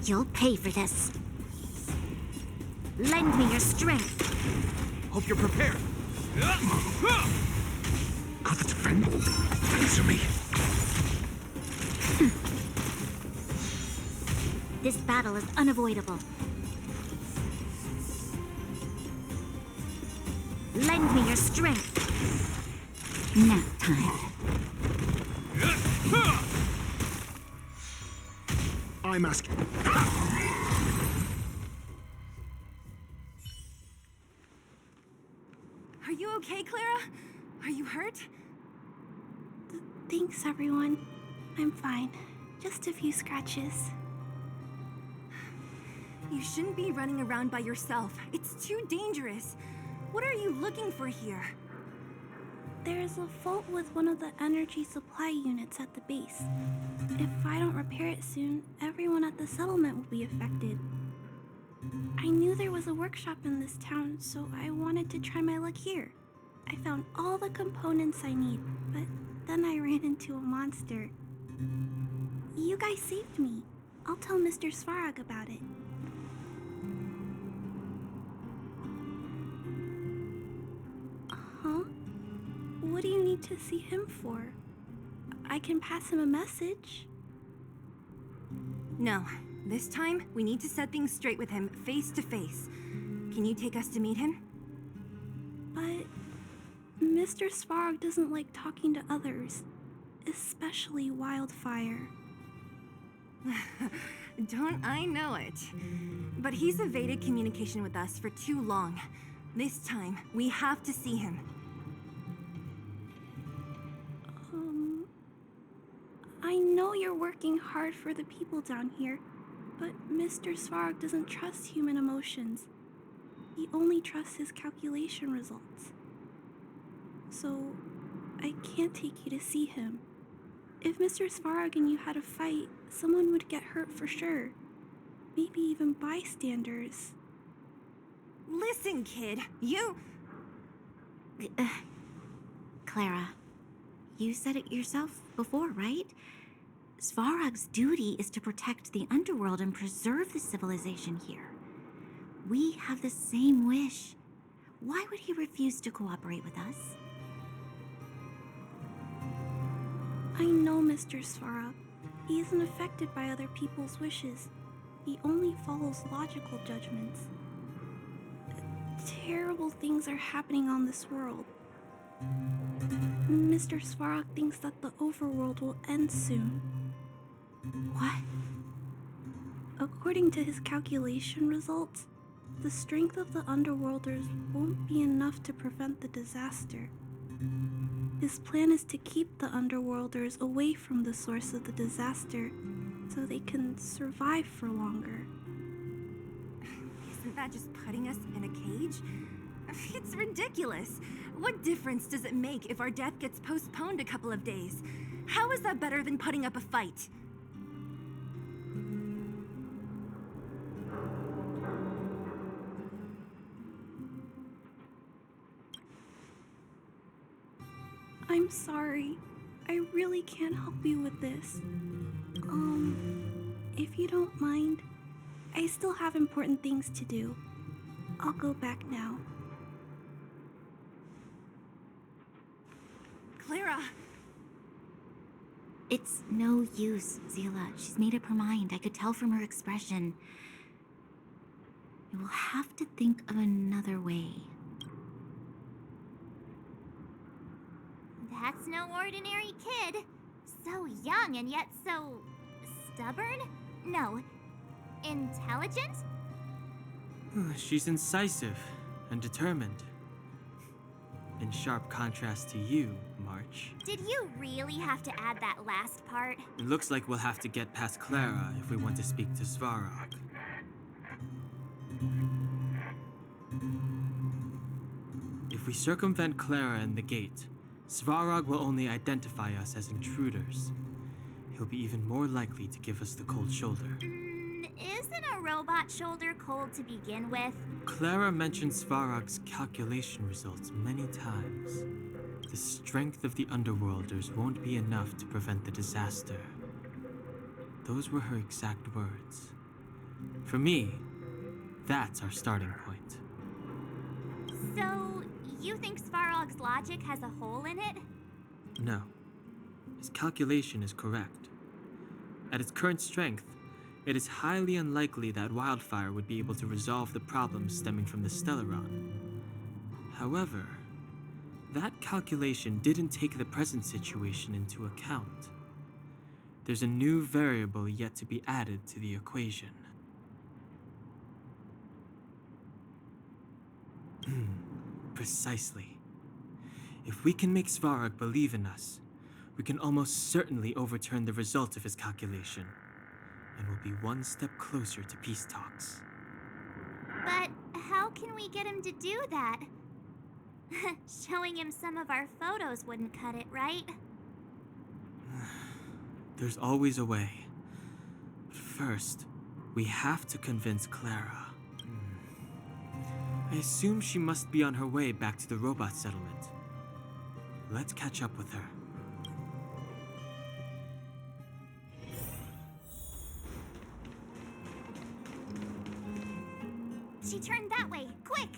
You'll pay for this. Lend me your strength. Hope you're prepared. Got the defend? Answer me. This battle is unavoidable. Lend me your strength. Nap time. I'm asking. Are you okay, Clara? Are you hurt? Thanks, everyone. I'm fine. Just a few scratches. You shouldn't be running around by yourself. It's too dangerous. What are you looking for here? There is a fault with one of the energy supply units at the base. If I don't repair it soon, everyone at the settlement will be affected. I knew there was a workshop in this town, so I wanted to try my luck here. I found all the components I need, but then I ran into a monster. You guys saved me. I'll tell Mr. Svarog about it. Huh? What do you need to see him for? I can pass him a message. No, this time we need to set things straight with him face to face. Can you take us to meet him? But Mr. Svarog doesn't like talking to others, especially Wildfire. Don't I know it? But he's evaded communication with us for too long. This time, we have to see him. I know you're working hard for the people down here, but Mr. Svarog doesn't trust human emotions. He only trusts his calculation results. So, I can't take you to see him. If Mr. Svarog and you had a fight, someone would get hurt for sure. Maybe even bystanders. Listen, kid, you... Clara, you said it yourself before, right? Svarog's duty is to protect the underworld and preserve the civilization here. We have the same wish. Why would he refuse to cooperate with us? I know Mr. Svarog. He isn't affected by other people's wishes. He only follows logical judgments. Terrible things are happening on this world. Mr. Svarog thinks that the overworld will end soon. What? According to his calculation results, the strength of the Underworlders won't be enough to prevent the disaster. His plan is to keep the Underworlders away from the source of the disaster so they can survive for longer. Isn't that just putting us in a cage? It's ridiculous. What difference does it make if our death gets postponed a couple of days? How is that better than putting up a fight? I'm sorry. I really can't help you with this. If you don't mind, I still have important things to do. I'll go back now. Clara! It's no use, Zila. She's made up her mind. I could tell from her expression. We'll have to think of another way. That's no ordinary kid. So young and yet so... stubborn? No. Intelligent? She's incisive and determined. In sharp contrast to you, March. Did you really have to add that last part? It looks like we'll have to get past Clara if we want to speak to Svarog. If we circumvent Clara and the gate, Svarog will only identify us as intruders. He'll be even more likely to give us the cold shoulder. Isn't a robot shoulder cold to begin with? Clara mentioned Svarog's calculation results many times. The strength of the Underworlders won't be enough to prevent the disaster. Those were her exact words. For me, that's our starting point. So, you think Svarog's logic has a hole in it? No. His calculation is correct. At its current strength, it is highly unlikely that Wildfire would be able to resolve the problems stemming from the Stellaron. However, that calculation didn't take the present situation into account. There's a new variable yet to be added to the equation. Precisely. If we can make Svarog believe in us, we can almost certainly overturn the result of his calculation, and we'll be one step closer to peace talks. But how can we get him to do that? Showing him some of our photos wouldn't cut it, right? There's always a way. But first, we have to convince Clara. I assume she must be on her way back to the robot settlement. Let's catch up with her. She turned that way. Quick!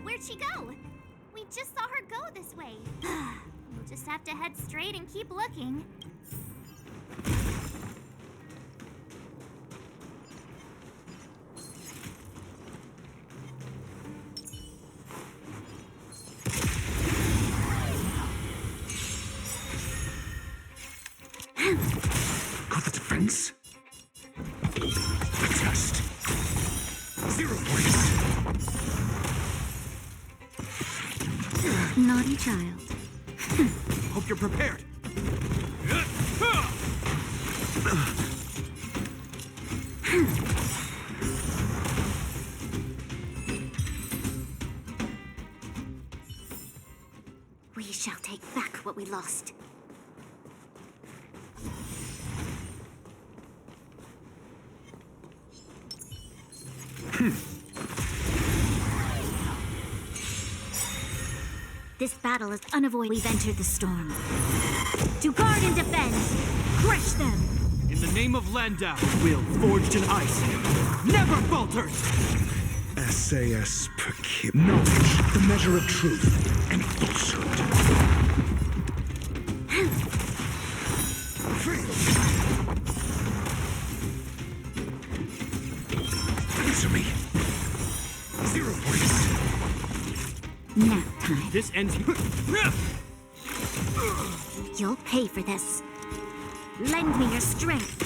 Where'd she go? We just saw her go this way. We'll just have to head straight and keep looking. Got the defense? Test. 0 points. Naughty child. Hope you're prepared. We shall take back what we lost. This battle is unavoidable. We've entered the storm. To guard and defend! Crush them! In the name of Landau, a will forged in ice never falters! SAS Knowledge, the measure of truth and falsehood. Answer me. 0 points. Nap time. This ends. You'll pay for this. Lend me your strength.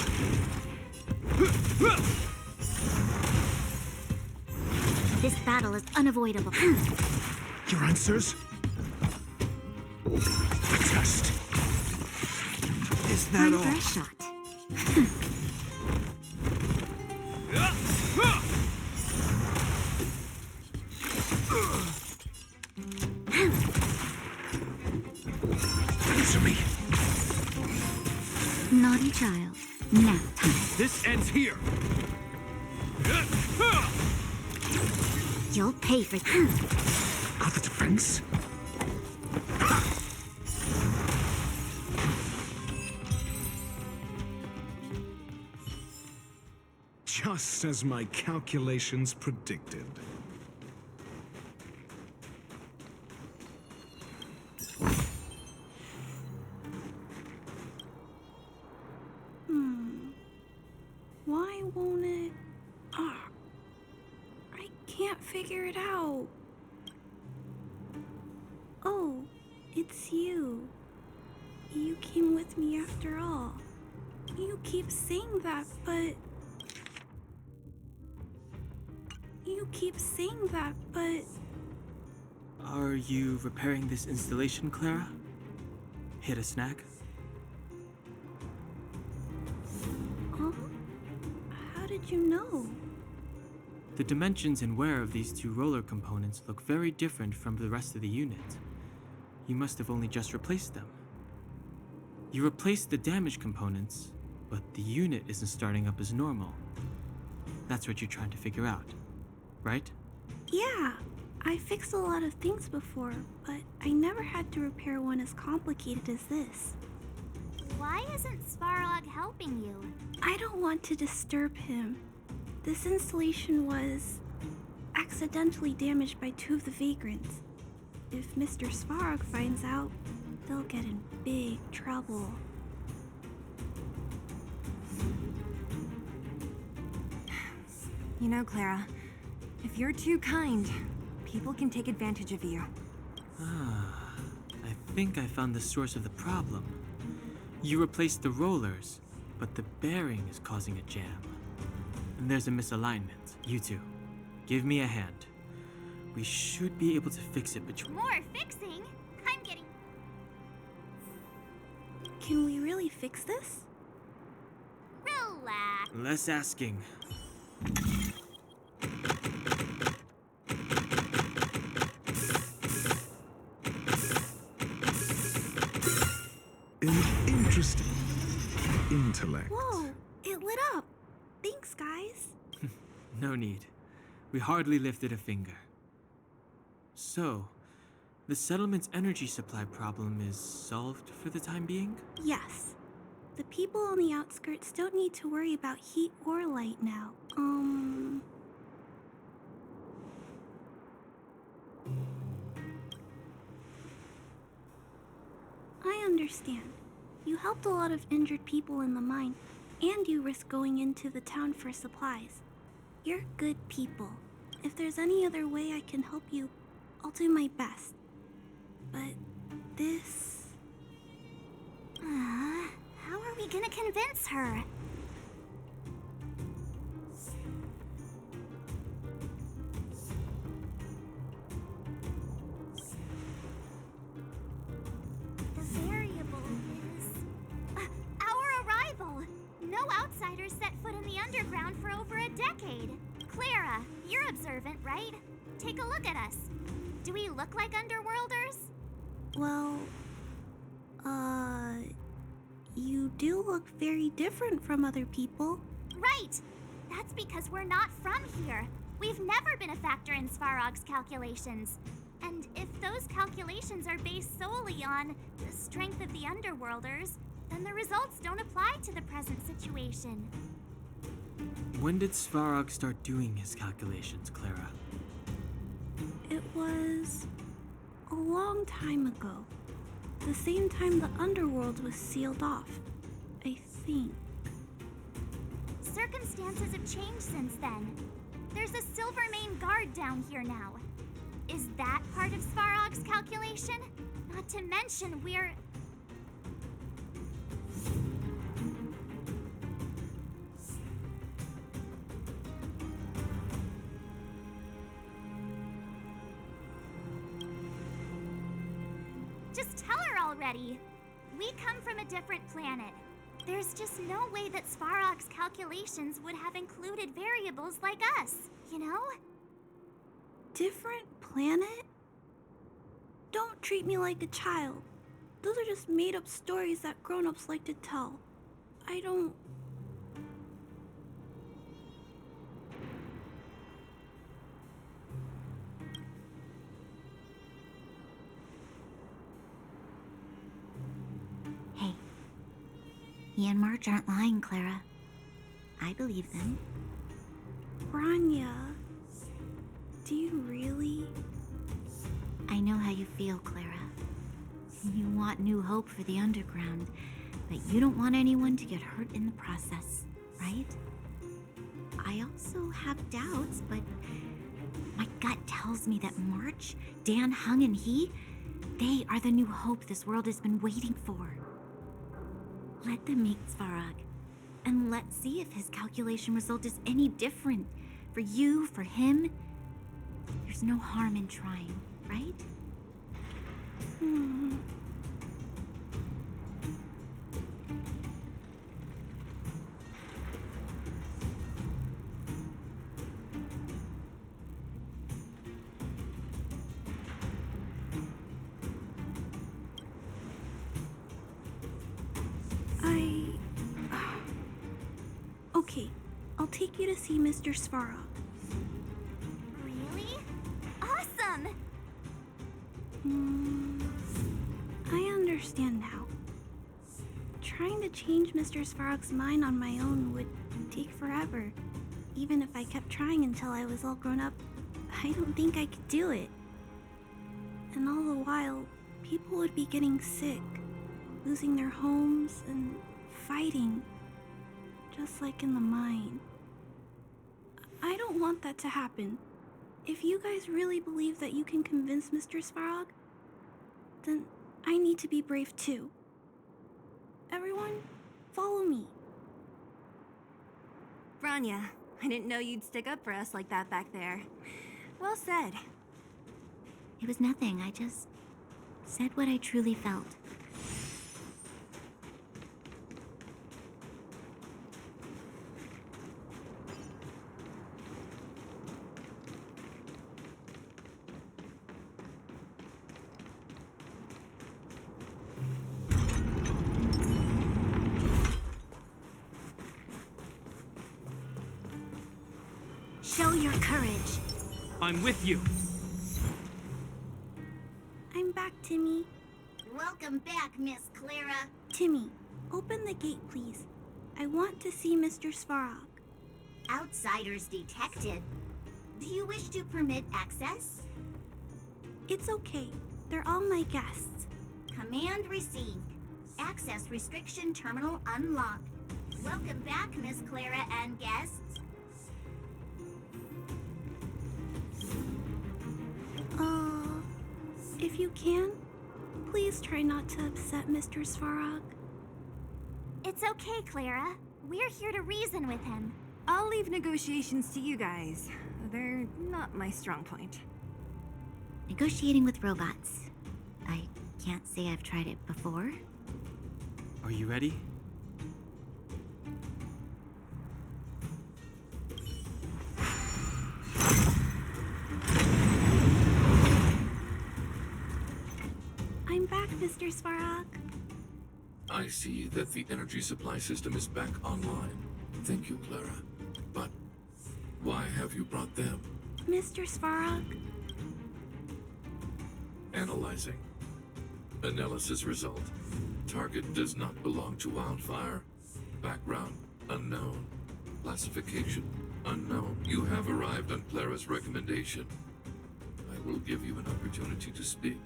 This battle is unavoidable. Your answers? A test. Is that Time all? for a shot. Answer me. Naughty child. Nap time. This ends here. You'll pay for Got the defense? Just as my calculations predicted. Why won't it? Ah, I can't figure it out. Oh, it's you. You came with me after all. You keep saying that, but... You keep saying that, but... Are you repairing this installation, Clara? Hit a snack? Huh? How did you know? The dimensions and wear of these two roller components look very different from the rest of the unit. You must have only just replaced them. You replaced the damaged components, but the unit isn't starting up as normal. That's what you're trying to figure out, right? Yeah, I fixed a lot of things before, but I never had to repair one as complicated as this. Why isn't Svarog helping you? I don't want to disturb him. This installation was accidentally damaged by 2 of the vagrants. If Mr. Svarog finds out, they'll get in big trouble. You know, Clara, if you're too kind, people can take advantage of you. Ah, I think I found the source of the problem. You replaced the rollers, but the bearing is causing a jam. There's a misalignment. You two, give me a hand. We should be able to fix it between... More fixing? I'm getting... Can we really fix this? Relax. Less asking. An interesting intellect. Whoa, it lit up. Thanks, guys. No need. We hardly lifted a finger. So, the settlement's energy supply problem is solved for the time being? Yes. The people on the outskirts don't need to worry about heat or light now. I understand. You helped a lot of injured people in the mine, and you risked going into the town for supplies. You're good people. If there's any other way I can help you, I'll do my best. But this... How are we gonna convince her? The variable is... our arrival! No outsiders set foot in the underground for over a decade. Clara, you're observant, right? Take a look at us. Do we look like underworlders? Well, you do look very different from other people. Right! That's because we're not from here. We've never been a factor in Svarog's calculations. And if those calculations are based solely on the strength of the Underworlders, then the results don't apply to the present situation. When did Svarog start doing his calculations, Clara? It was a long time ago. The same time the underworld was sealed off, I think. Circumstances have changed since then. There's a Silvermane guard down here now. Is that part of Svarog's calculation? Not to mention we're... Just tell her already. We come from a different planet. There's just no way that Svarog's calculations would have included variables like us, you know? Different planet? Don't treat me like a child. Those are just made-up stories that grown-ups like to tell. I don't... Hey, he and March aren't lying, Clara. I believe them. Rania, do you really? I know how you feel, Clara. You want new hope for the underground, but you don't want anyone to get hurt in the process, right? I also have doubts, but my gut tells me that March, Dan, Hung, and they are the new hope this world has been waiting for. Let them meet Svarog, and let's see if his calculation result is any different. For you, for him, there's no harm in trying, right? Okay, I'll take you to see Mr. Svarog. Really? Awesome! I understand now. Trying to change Mr. Svarog's mind on my own would take forever. Even if I kept trying until I was all grown up, I don't think I could do it. And all the while, people would be getting sick, losing their homes, and fighting. Just like in the mine. I don't want that to happen. If you guys really believe that you can convince Mr. Svarog, then I need to be brave too. Everyone, follow me. Rania, I didn't know you'd stick up for us like that back there. Well said. It was nothing. I just said what I truly felt. Show your courage. I'm with you. I'm back, Timmy. Welcome back, Miss Clara. Timmy, open the gate, please. I want to see Mr. Svarog. Outsiders detected. Do you wish to permit access? It's okay. They're all my guests. Command received. Access restriction terminal unlocked. Welcome back, Miss Clara and guests. If you can, please try not to upset Mr. Svarog. It's okay, Clara. We're here to reason with him. I'll leave negotiations to you guys. They're not my strong point. Negotiating with robots. I can't say I've tried it before. Are you ready? I'm back, Mr. Svarog. I see that the energy supply system is back online. Thank you, Clara. But why have you brought them? Mr. Svarog? Analyzing. Analysis result. Target does not belong to Wildfire. Background unknown. Classification unknown. You have arrived on Clara's recommendation. I will give you an opportunity to speak.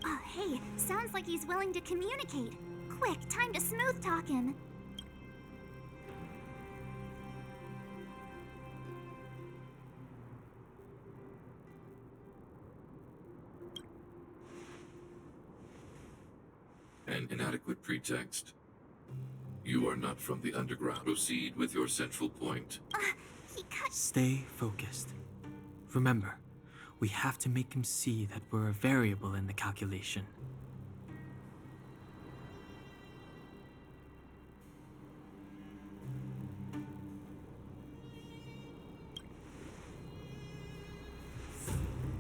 Oh, hey, sounds like he's willing to communicate. Quick, time to smooth talk him. An inadequate pretext. You are not from the underground. Proceed with your central point. He cut. Stay focused. Remember, we have to make him see that we're a variable in the calculation.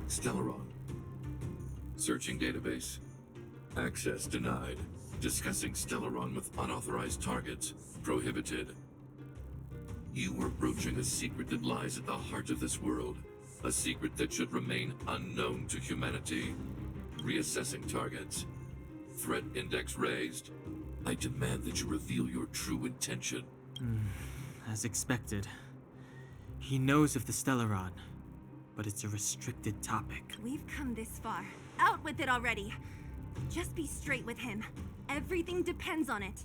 Stellaron. Searching database. Access denied. Discussing Stellaron with unauthorized targets. Prohibited. You are broaching a secret that lies at the heart of this world. A secret that should remain unknown to humanity. Reassessing targets. Threat index raised. I demand that you reveal your true intention. As expected. He knows of the Stellaron, but it's a restricted topic. We've come this far. Out with it already. Just be straight with him. Everything depends on it.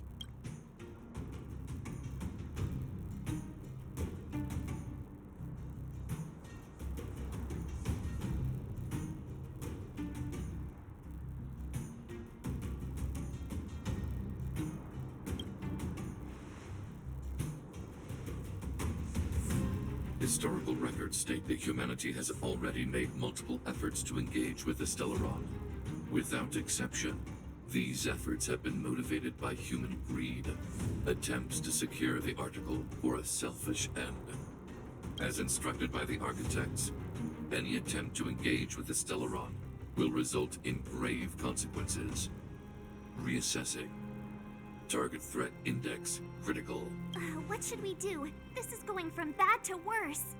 Historical records state that humanity has already made multiple efforts to engage with the Stellaron. Without exception, these efforts have been motivated by human greed, attempts to secure the article for a selfish end. As instructed by the architects, any attempt to engage with the Stellaron will result in grave consequences. Reassessing. Target threat index critical. What should we do? This is going from bad to worse.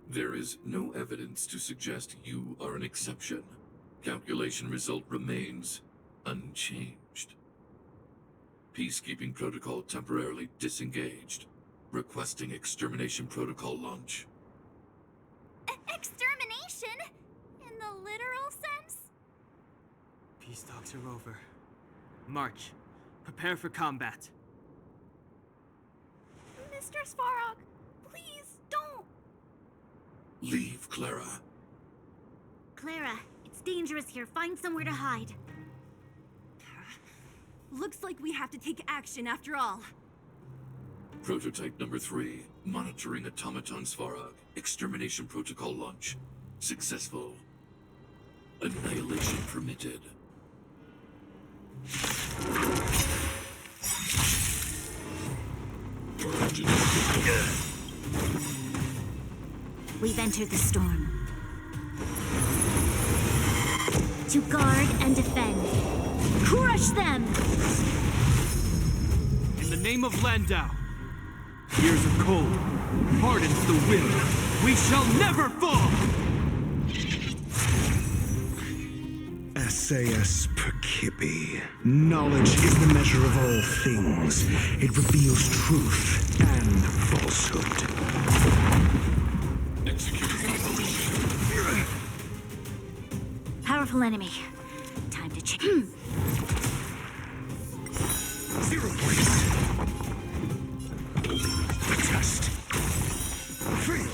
There is no evidence to suggest you are an exception. Calculation result remains unchanged. Peacekeeping protocol temporarily disengaged. Requesting extermination protocol launch. Extermination? In the literal sense? Peace talks are over. March. Prepare for combat. Mr. Svarog, please don't. Leave, Clara. Clara, it's dangerous here. Find somewhere to hide. Looks like we have to take action after all. Prototype number 3, monitoring automaton Svarog. Extermination protocol launch. Successful. Annihilation permitted. We've entered the storm. To guard and defend. Crush them! In the name of Landau, years of cold hardens the wind. We shall never fall! SAS Perkibi. Knowledge is the measure of all things. It reveals truth and falsehood. Powerful enemy. Time to change. Zero points. Test. Free.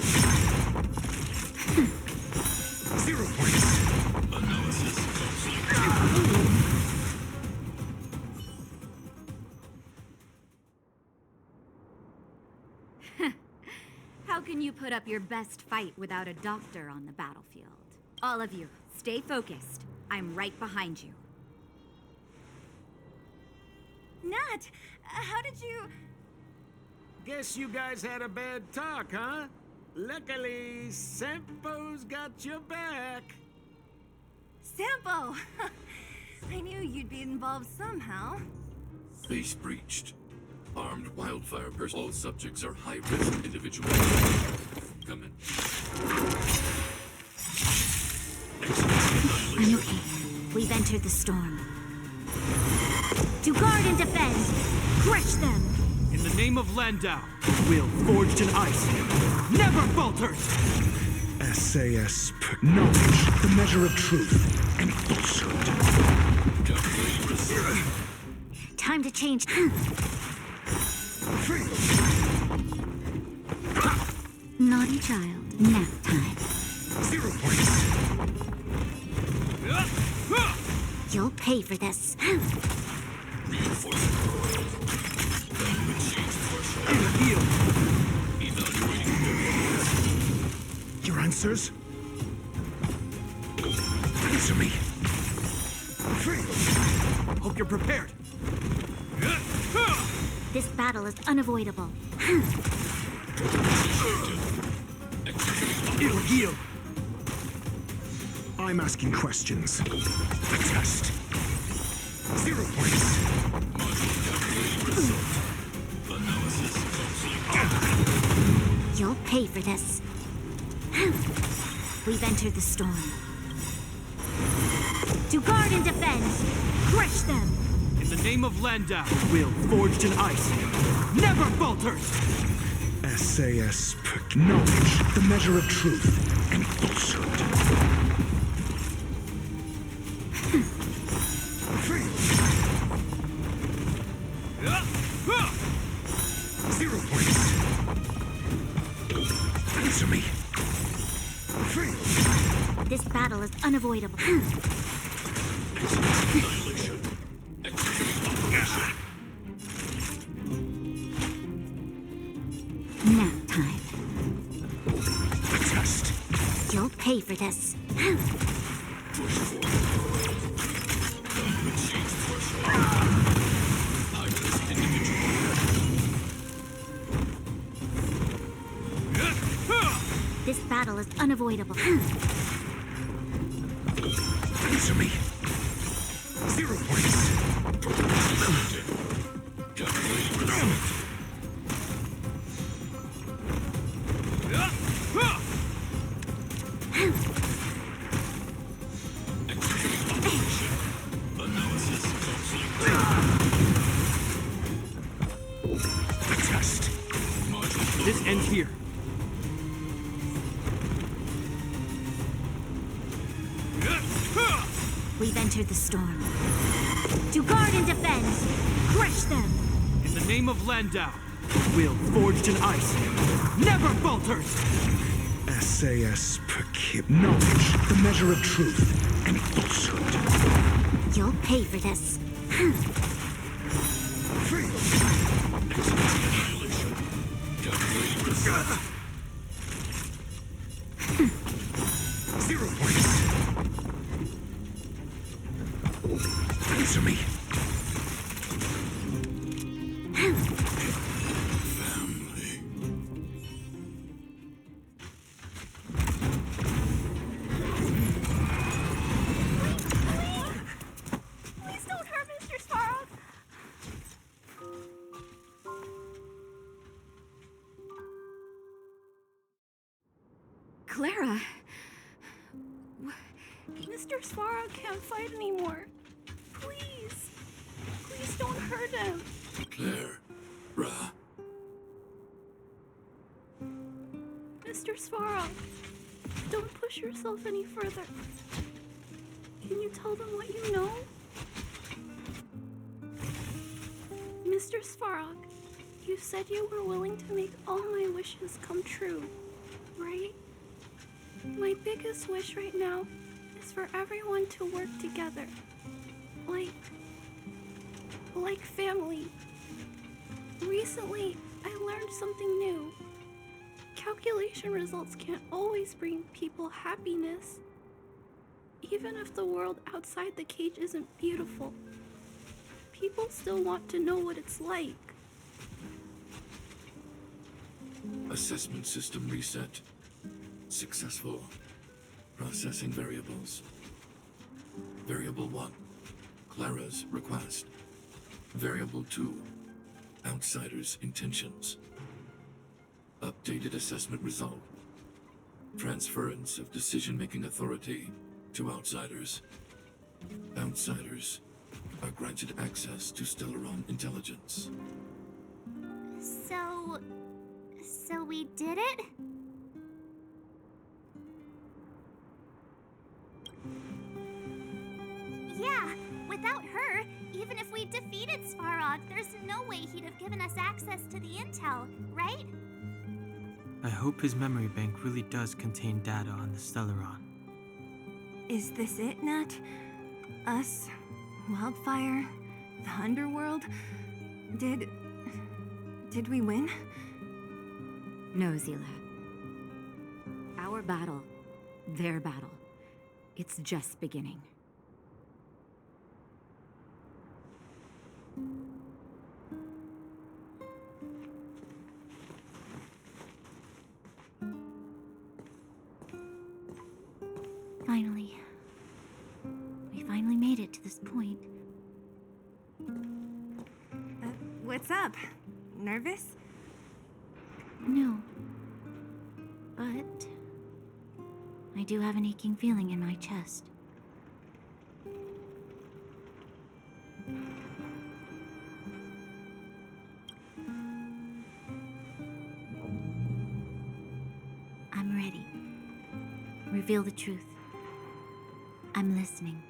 0 points. Analysis How can you put up your best fight without a doctor on the battlefield? All of you, stay focused. I'm right behind you. Nat, how did you... Guess you guys had a bad talk, huh? Luckily, Sampo's got your back. Sampo! I knew you'd be involved somehow. Base breached. Armed wildfire person. All subjects are high-risk individuals. Come in. I'm okay. We've entered the storm. To guard and defend. Crush them. In the name of Landau, will forged in ice never falters! SAS Knowledge, the measure of truth and falsehood. Time to change. Free. Naughty child. Nap time. 0 points. You'll pay for this. Your answers? Answer me. Free. Hope you're prepared. This battle is unavoidable. It'll heal. I'm asking questions. A test. 0 points. You'll pay for this. We've entered the storm. To guard and defend. Crush them. In the name of Landau, will forged in ice never falters! SAS Knowledge, the measure of truth and falsehood. Free. 0 points. Answer me. Free. This battle is unavoidable. Nap time. A test. You'll pay for this. This battle is unavoidable. Answer me. 0 points. A test. This ends here. We've entered the storm. To guard and defend. Crush them. In the name of Landau, will forged in ice never falters! SAS Perkib. Knowledge, the measure of truth and falsehood. You'll pay for this. 0 points. Answer me. Please don't hurt Mr. Svarog. Clara! Mr. Svarog can't fight anymore. Please. Please don't hurt him. Clara. Mr. Svarog, don't push yourself any further. Can you tell them what you know? Mr. Svarog, you said you were willing to make all my wishes come true, right? My biggest wish right now is for everyone to work together. Like family. Recently, I learned something new. Calculation results can't always bring people happiness. Even if the world outside the cage isn't beautiful, people still want to know what it's like. Assessment system reset. Successful. Processing variables. Variable 1. Clara's request. Variable 2. Outsider's intentions. Updated assessment result. Transference of decision-making authority to outsiders. Outsiders are granted access to Stellaron intelligence. So we did it? Yeah, without her, even if we defeated Svarog, there's no way he'd have given us access to the intel, right? I hope his memory bank really does contain data on the Stellaron. Is this it, Nat? Us? Wildfire? The Underworld? Did we win? No, Zila. Our battle, their battle, it's just beginning. Finally. We finally made it to this point. What's up? Nervous? No. But I do have an aching feeling in my chest. I'm ready. Reveal the truth. I'm listening.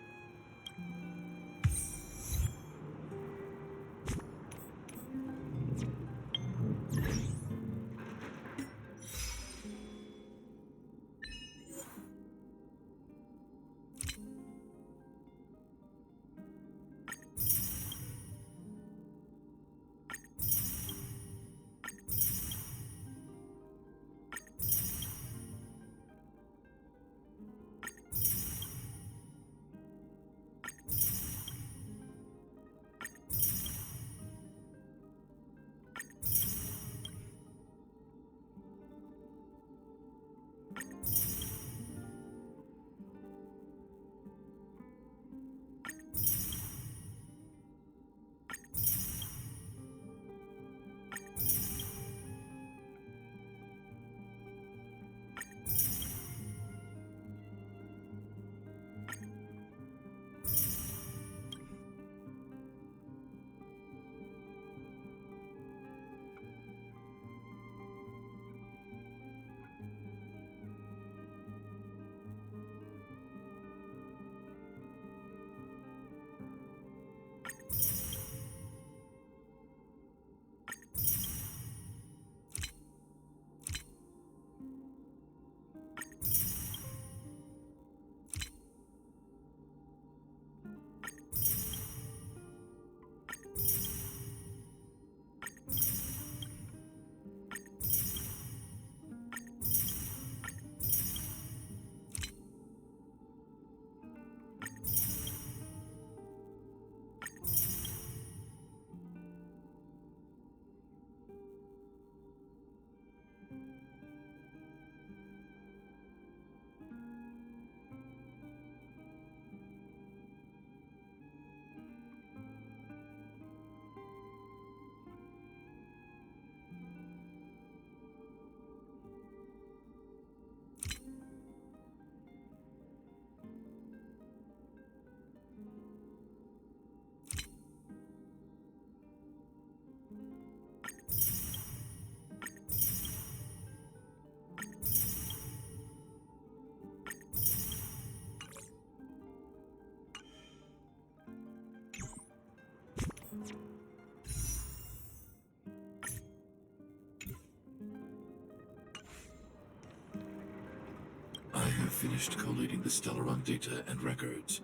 finished collating the Stellaron data and records.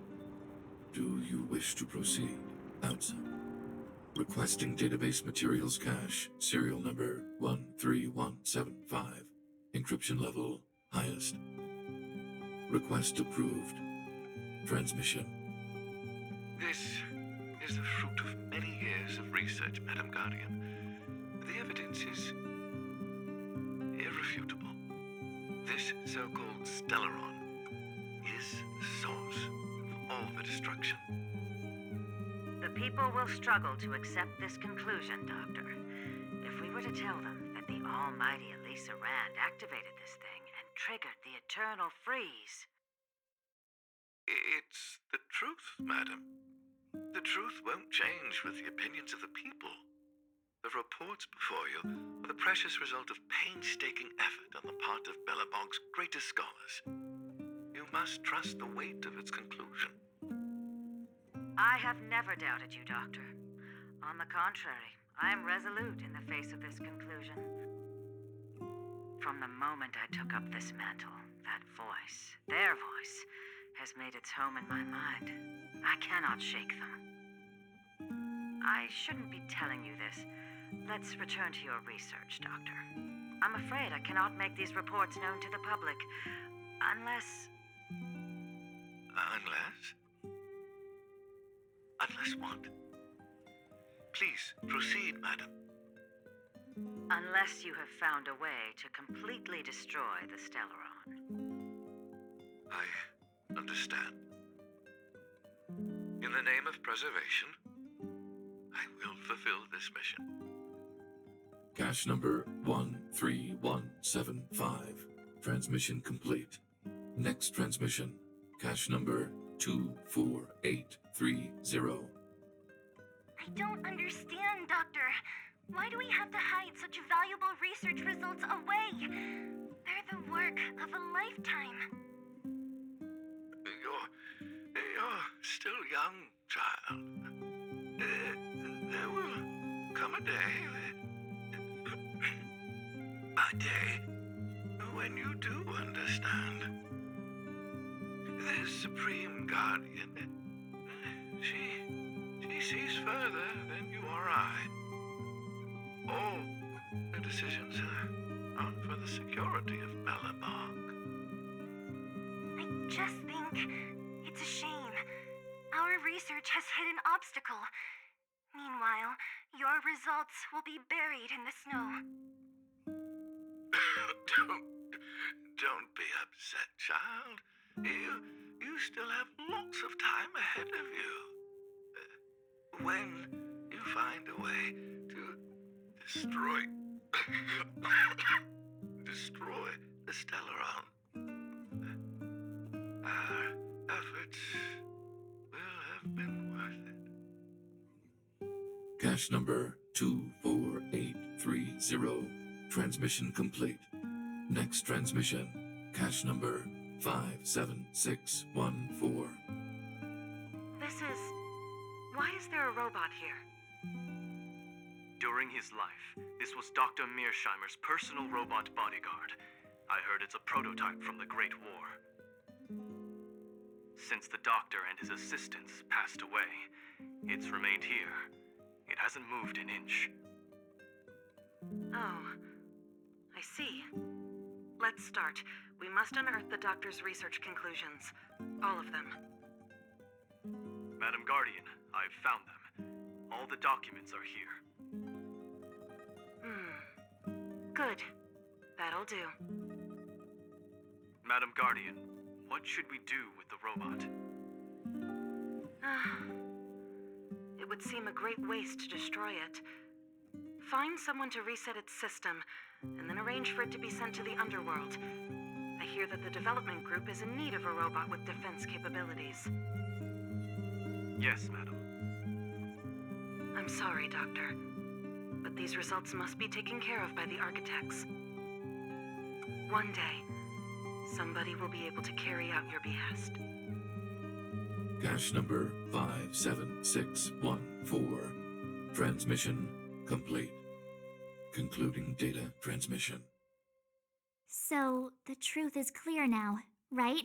Do you wish to proceed? Outside. Requesting database materials cache, serial number 13175. Encryption level highest. Request approved. Transmission. This is the fruit of many years of research, Madam Guardian. The evidence is irrefutable. This so-called Stellaron is the source of all the destruction. The people will struggle to accept this conclusion, Doctor. If we were to tell them that the almighty Elisa Rand activated this thing and triggered the eternal freeze. It's the truth, madam. The truth won't change with the opinions of the people. The reports before you are the precious result of painstaking effort on the part of Belobog's greatest scholars. You must trust the weight of its conclusion. I have never doubted you, Doctor. On the contrary, I am resolute in the face of this conclusion. From the moment I took up this mantle, that voice, their voice, has made its home in my mind. I cannot shake them. I shouldn't be telling you this. Let's return to your research, Doctor. I'm afraid I cannot make these reports known to the public, unless... Unless what? Please, proceed, madam. Unless you have found a way to completely destroy the Stellaron. I understand. In the name of preservation, I will fulfill this mission. Cache number 13175. Transmission complete. Next transmission. Cache number 24830. I don't understand, Doctor. Why do we have to hide such valuable research results away? They're the work of a lifetime. You're still young, child. There will come a day, when you do understand. This Supreme Guardian, she sees further than you or I. All the decisions are for the security of Belobog. I just think it's a shame. Our research has hit an obstacle. Meanwhile, your results will be buried in the snow. Don't be upset, child. You still have lots of time ahead of you. When you find a way to destroy the Stellaron, our efforts will have been worth it. Cache number 24830. Transmission complete. Next transmission. Cache number 57614. Why is there a robot here? During his life, this was Dr. Mearsheimer's personal robot bodyguard. I heard it's a prototype from the Great War. Since the doctor and his assistants passed away, it's remained here. It hasn't moved an inch. Oh, I see. Let's start. We must unearth the doctor's research conclusions. All of them. Madam Guardian, I've found them. All the documents are here. Good. That'll do. Madam Guardian, what should we do with the robot? It would seem a great waste to destroy it. Find someone to reset its system, and then arrange for it to be sent to the underworld. I hear that the development group is in need of a robot with defense capabilities. Yes, madam. I'm sorry, Doctor, but these results must be taken care of by the architects. One day, somebody will be able to carry out your behest. Cache number 57614. Transmission complete. Concluding data transmission. So, the truth is clear now. right?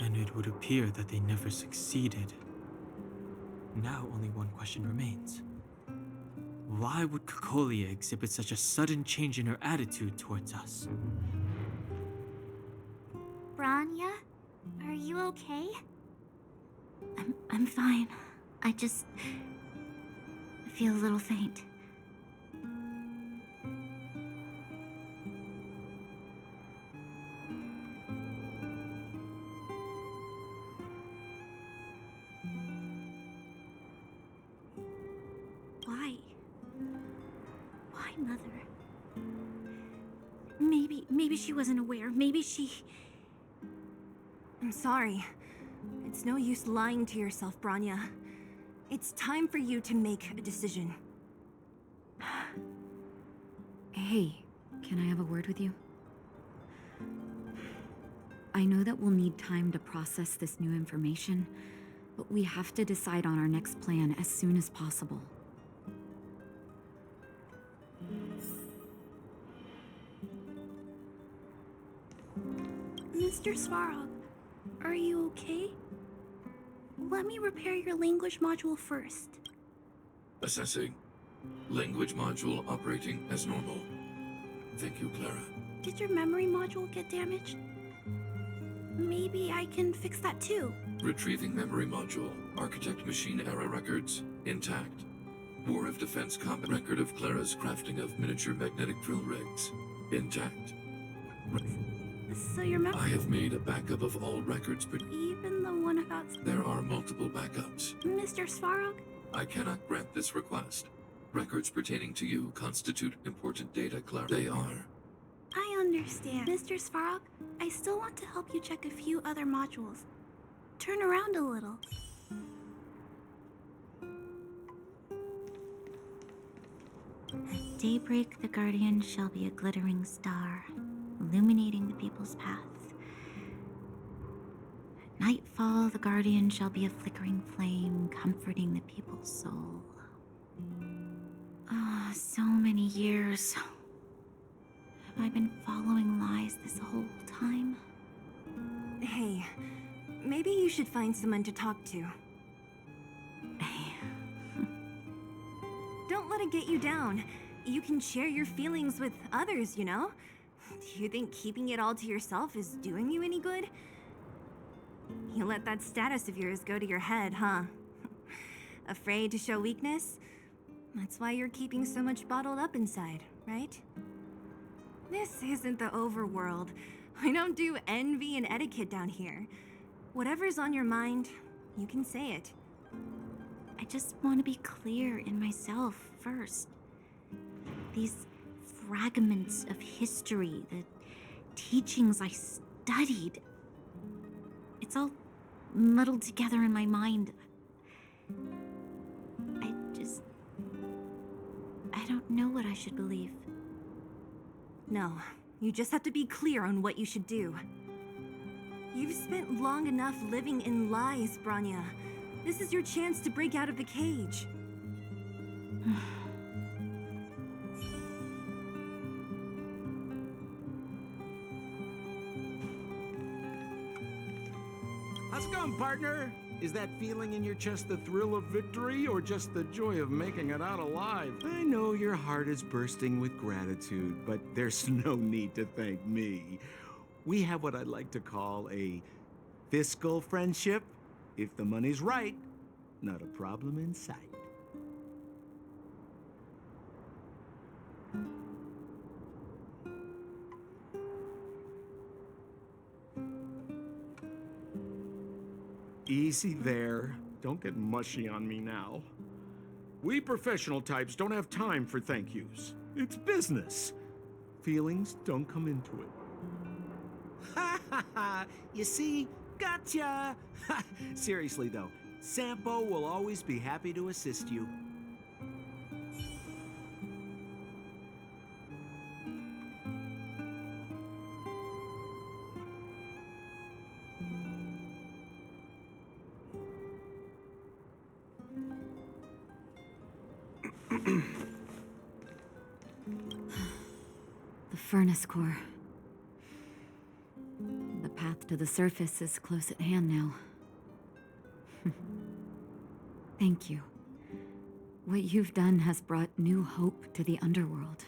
And it would appear that they never succeeded. Now only one question remains. Why would Cocolia exhibit such a sudden change in her attitude towards us? Branya, are you okay? I'm fine. I just feel a little faint. Why? Why, Mother? Maybe she wasn't aware. Maybe she... I'm sorry. It's no use lying to yourself, Branya. It's time for you to make a decision. Hey, can I have a word with you? I know that we'll need time to process this new information, but we have to decide on our next plan as soon as possible. Mr. Svarog, are you okay? Let me repair your language module first. Assessing. Language module operating as normal. Thank you, Clara. Did your memory module get damaged? Maybe I can fix that too. Retrieving memory module. Architect machine error records. Intact. War of Defense combat record of Clara's crafting of miniature magnetic drill rigs. Intact. So your memory... I have made a backup of all records, but Even the one about... there are multiple backups. Mr. Svarog? I cannot grant this request. Records pertaining to you constitute important data, Clara. They are. I understand. Mr. Svarog, I still want to help you check a few other modules. Turn around a little. At daybreak, the Guardian shall be a glittering star, illuminating the people's path. At nightfall, the Guardian shall be a flickering flame, comforting the people's soul. Ah, so many years. Have I been following lies this whole time? Hey, maybe you should find someone to talk to. Don't let it get you down. You can share your feelings with others, you know? Do you think keeping it all to yourself is doing you any good? You let that status of yours go to your head, huh? Afraid to show weakness? That's why you're keeping so much bottled up inside, right? This isn't the overworld. We don't do envy and etiquette down here. Whatever's on your mind, you can say it. I just want to be clear in myself first. These fragments of history, the teachings I studied, it's all muddled together in my mind. I don't know what I should believe. No, you just have to be clear on what you should do. You've spent long enough living in lies, Branya. This is your chance to break out of the cage. How's it going, partner? Is that feeling in your chest the thrill of victory or just the joy of making it out alive? I know your heart is bursting with gratitude, but there's no need to thank me. We have what I'd like to call a fiscal friendship. If the money's right, not a problem in sight. Easy there. Don't get mushy on me now. We professional types don't have time for thank yous. It's business. Feelings don't come into it. Ha ha ha! You see? Gotcha! Seriously though, Sampo will always be happy to assist you. The furnace core. The path to the surface is close at hand now. Thank you. What you've done has brought new hope to the underworld.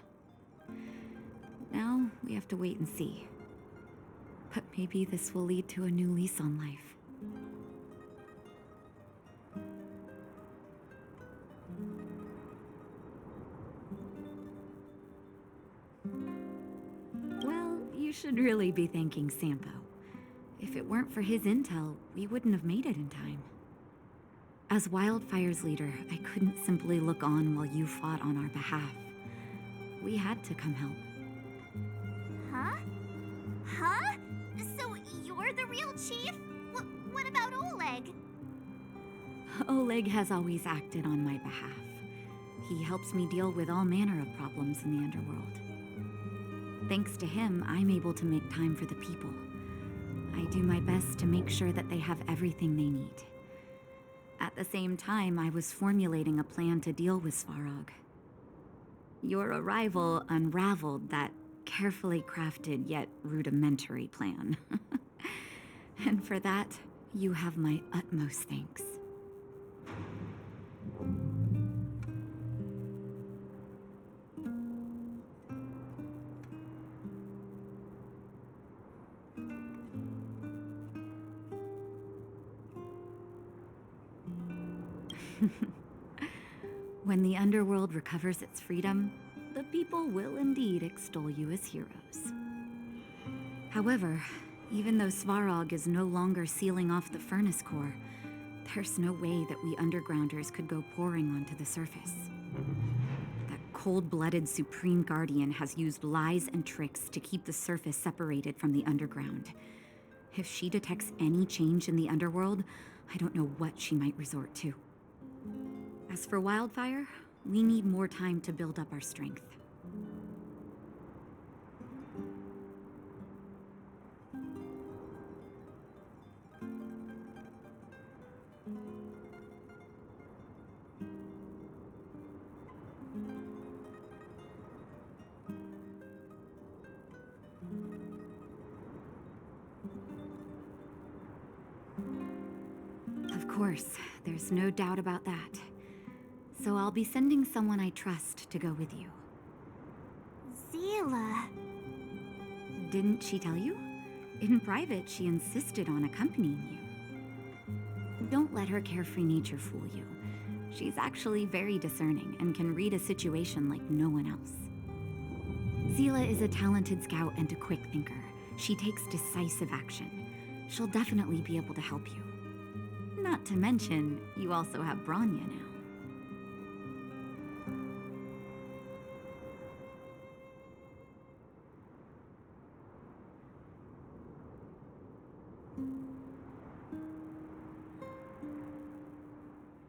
Now, we have to wait and see. But maybe this will lead to a new lease on life. Well, you should really be thanking Sampo. If it weren't for his intel, we wouldn't have made it in time. As Wildfire's leader, I couldn't simply look on while you fought on our behalf. We had to come help. Huh? Huh? So you're the real chief? What about Oleg? Oleg has always acted on my behalf. He helps me deal with all manner of problems in the underworld. Thanks to him, I'm able to make time for the people. I do my best to make sure that they have everything they need. At the same time, I was formulating a plan to deal with Svarog. Your arrival unraveled that carefully crafted yet rudimentary plan. And for that, you have my utmost thanks. When the underworld recovers its freedom, the people will indeed extol you as heroes. However, even though Svarog is no longer sealing off the furnace core, there's no way that we undergrounders could go pouring onto the surface. That cold-blooded Supreme Guardian has used lies and tricks to keep the surface separated from the underground. If she detects any change in the underworld, I don't know what she might resort to. As for Wildfire, we need more time to build up our strength. Of course, there's no doubt about that. So I'll be sending someone I trust to go with you. Zila. Didn't she tell you? In private, she insisted on accompanying you. Don't let her carefree nature fool you. She's actually very discerning and can read a situation like no one else. Zila is a talented scout and a quick thinker. She takes decisive action. She'll definitely be able to help you. Not to mention, you also have Branya now.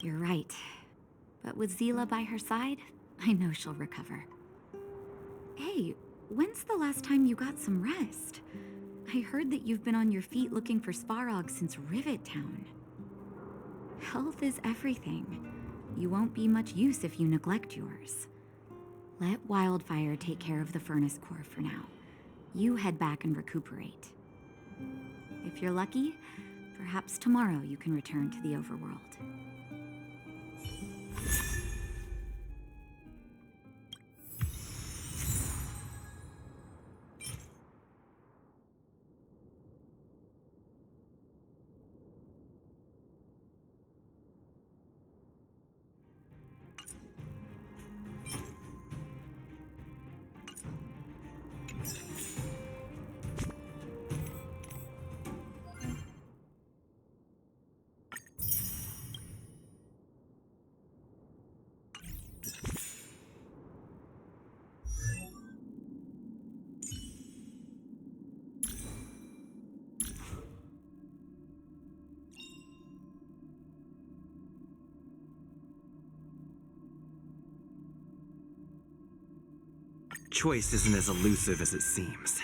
You're right. But with Zila by her side, I know she'll recover. Hey, when's the last time you got some rest? I heard that you've been on your feet looking for Svarog since Rivet Town. Health is everything. You won't be much use if you neglect yours. Let Wildfire take care of the furnace core for now. You head back and recuperate. If you're lucky, perhaps tomorrow you can return to the overworld. Choice isn't as elusive as it seems.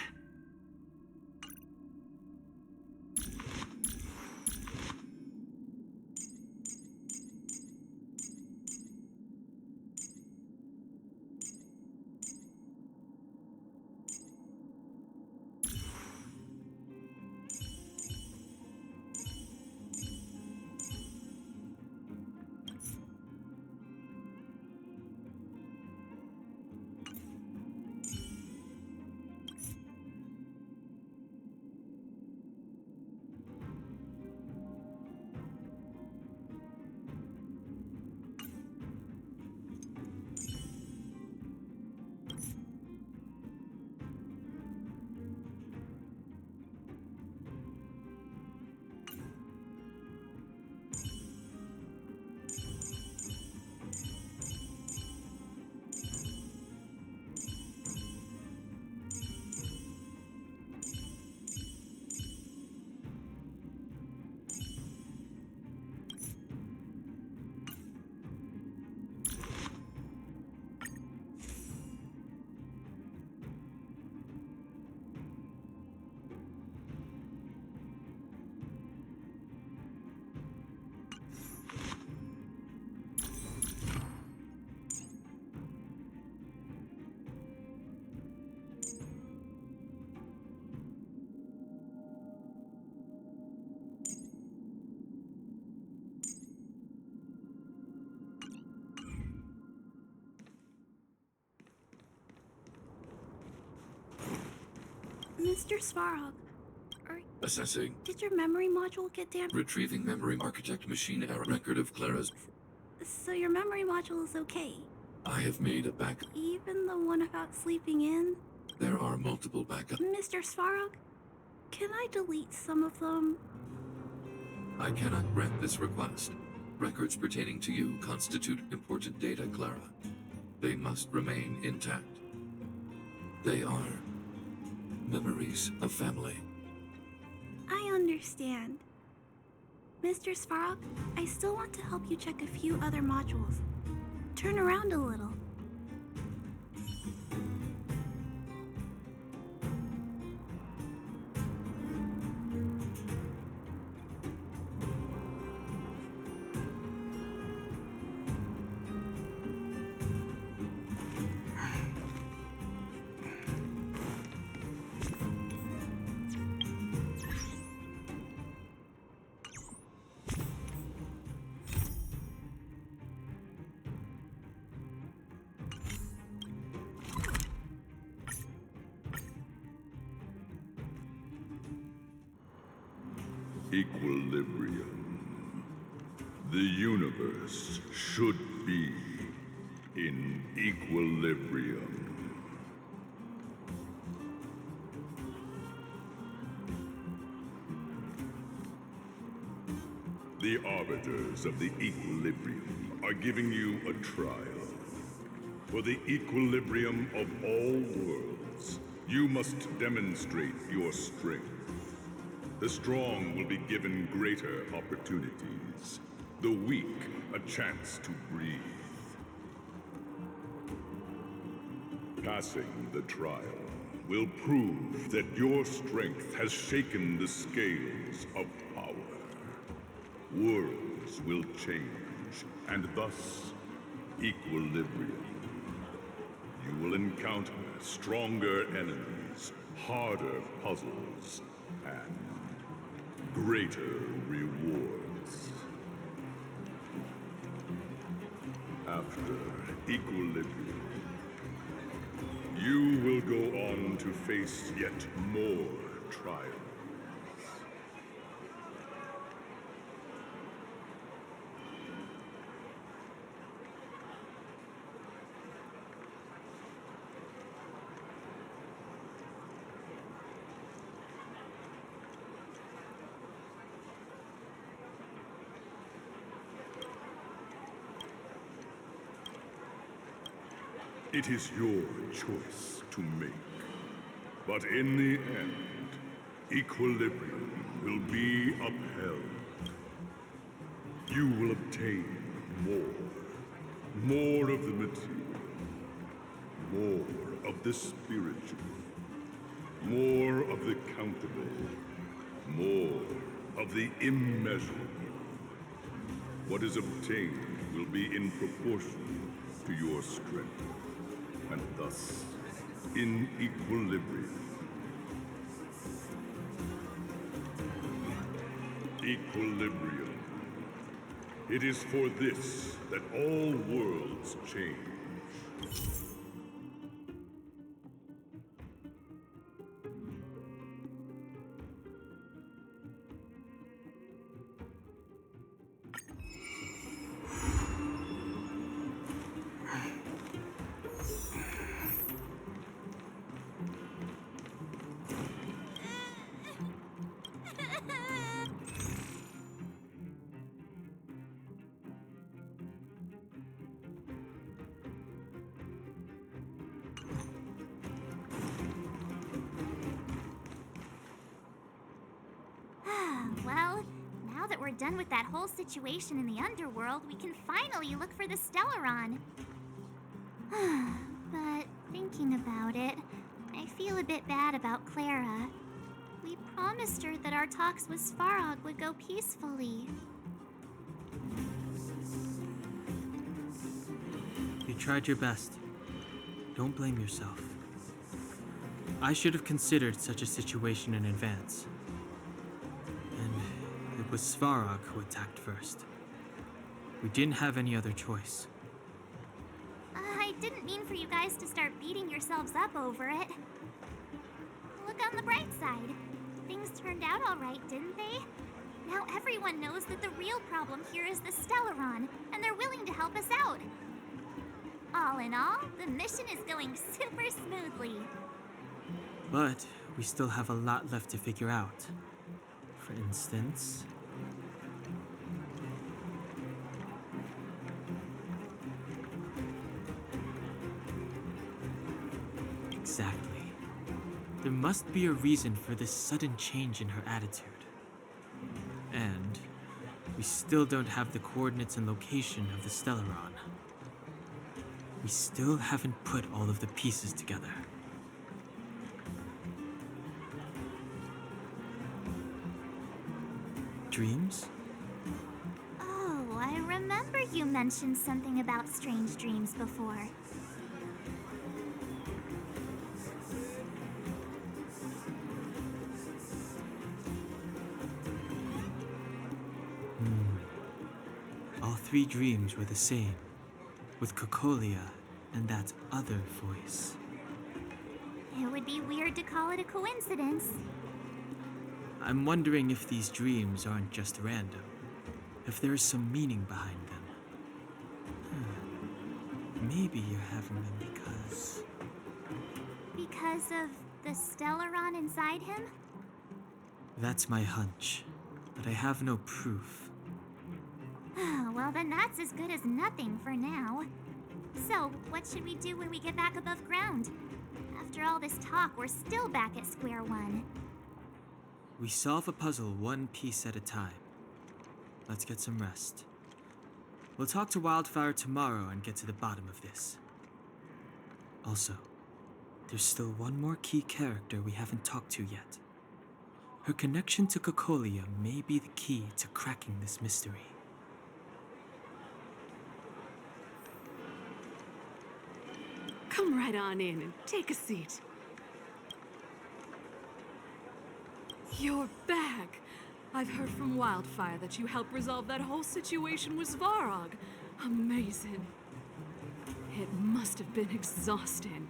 Mr. Svarog, Assessing. did your memory module get damaged? Retrieving memory architect machine error record of Clara's. So your memory module is okay? I have made a backup. Even the one about sleeping in? There are multiple backups. Mr. Svarog, can I delete some of them? I cannot grant this request. Records pertaining to you constitute important data, Clara. They must remain intact. They are memories of family. I understand. Mr. Svarog, I still want to help you check a few other modules. Turn around a little. Equilibrium. The universe should be in equilibrium. The arbiters of the equilibrium are giving you a trial. For the equilibrium of all worlds, you must demonstrate your strength. The strong will be given greater opportunities. The weak, a chance to breathe. Passing the trial will prove that your strength has shaken the scales of power. Worlds will change, and thus, equilibrium. You will encounter stronger enemies, harder puzzles, and greater rewards. After equilibrium, you will go on to face yet more trials. It is your choice to make. But in the end, equilibrium will be upheld. You will obtain more of the material, more of the spiritual, more of the countable, more of the immeasurable. What is obtained will be in proportion to your strength. And thus, in equilibrium. Equilibrium. It is for this that all worlds change. Well, now that we're done with that whole situation in the underworld, we can finally look for the Stellaron. But thinking about it, I feel a bit bad about Clara. We promised her that our talks with Svarog would go peacefully. You tried your best. Don't blame yourself. I should have considered such a situation in advance. And it was Svarog who attacked first. We didn't have any other choice. I didn't mean for you guys to start beating yourselves up over it. Look on the bright side. Things turned out all right, didn't they? Now everyone knows that the real problem here is the Stellaron, and they're willing to help us out. All in all, the mission is going super smoothly. But we still have a lot left to figure out. For instance... Exactly. There must be a reason for this sudden change in her attitude. And we still don't have the coordinates and location of the Stellaron. We still haven't put all of the pieces together. Dreams? Oh, I remember you mentioned something about strange dreams before. All three dreams were the same, with Cocolia and that other voice. It would be weird to call it a coincidence. I'm wondering if these dreams aren't just random, if there is some meaning behind them. Maybe you're having them because... Because of the Stellaron inside him? That's my hunch, but I have no proof. Well, then that's as good as nothing for now. So, what should we do when we get back above ground? After all this talk, we're still back at square one. We solve a puzzle one piece at a time. Let's get some rest. We'll talk to Wildfire tomorrow and get to the bottom of this. Also, there's still one more key character we haven't talked to yet. Her connection to Cocolia may be the key to cracking this mystery. Come right on in and take a seat. You're back. I've heard from Wildfire that you helped resolve that whole situation with Svarog. Amazing. It must have been exhausting.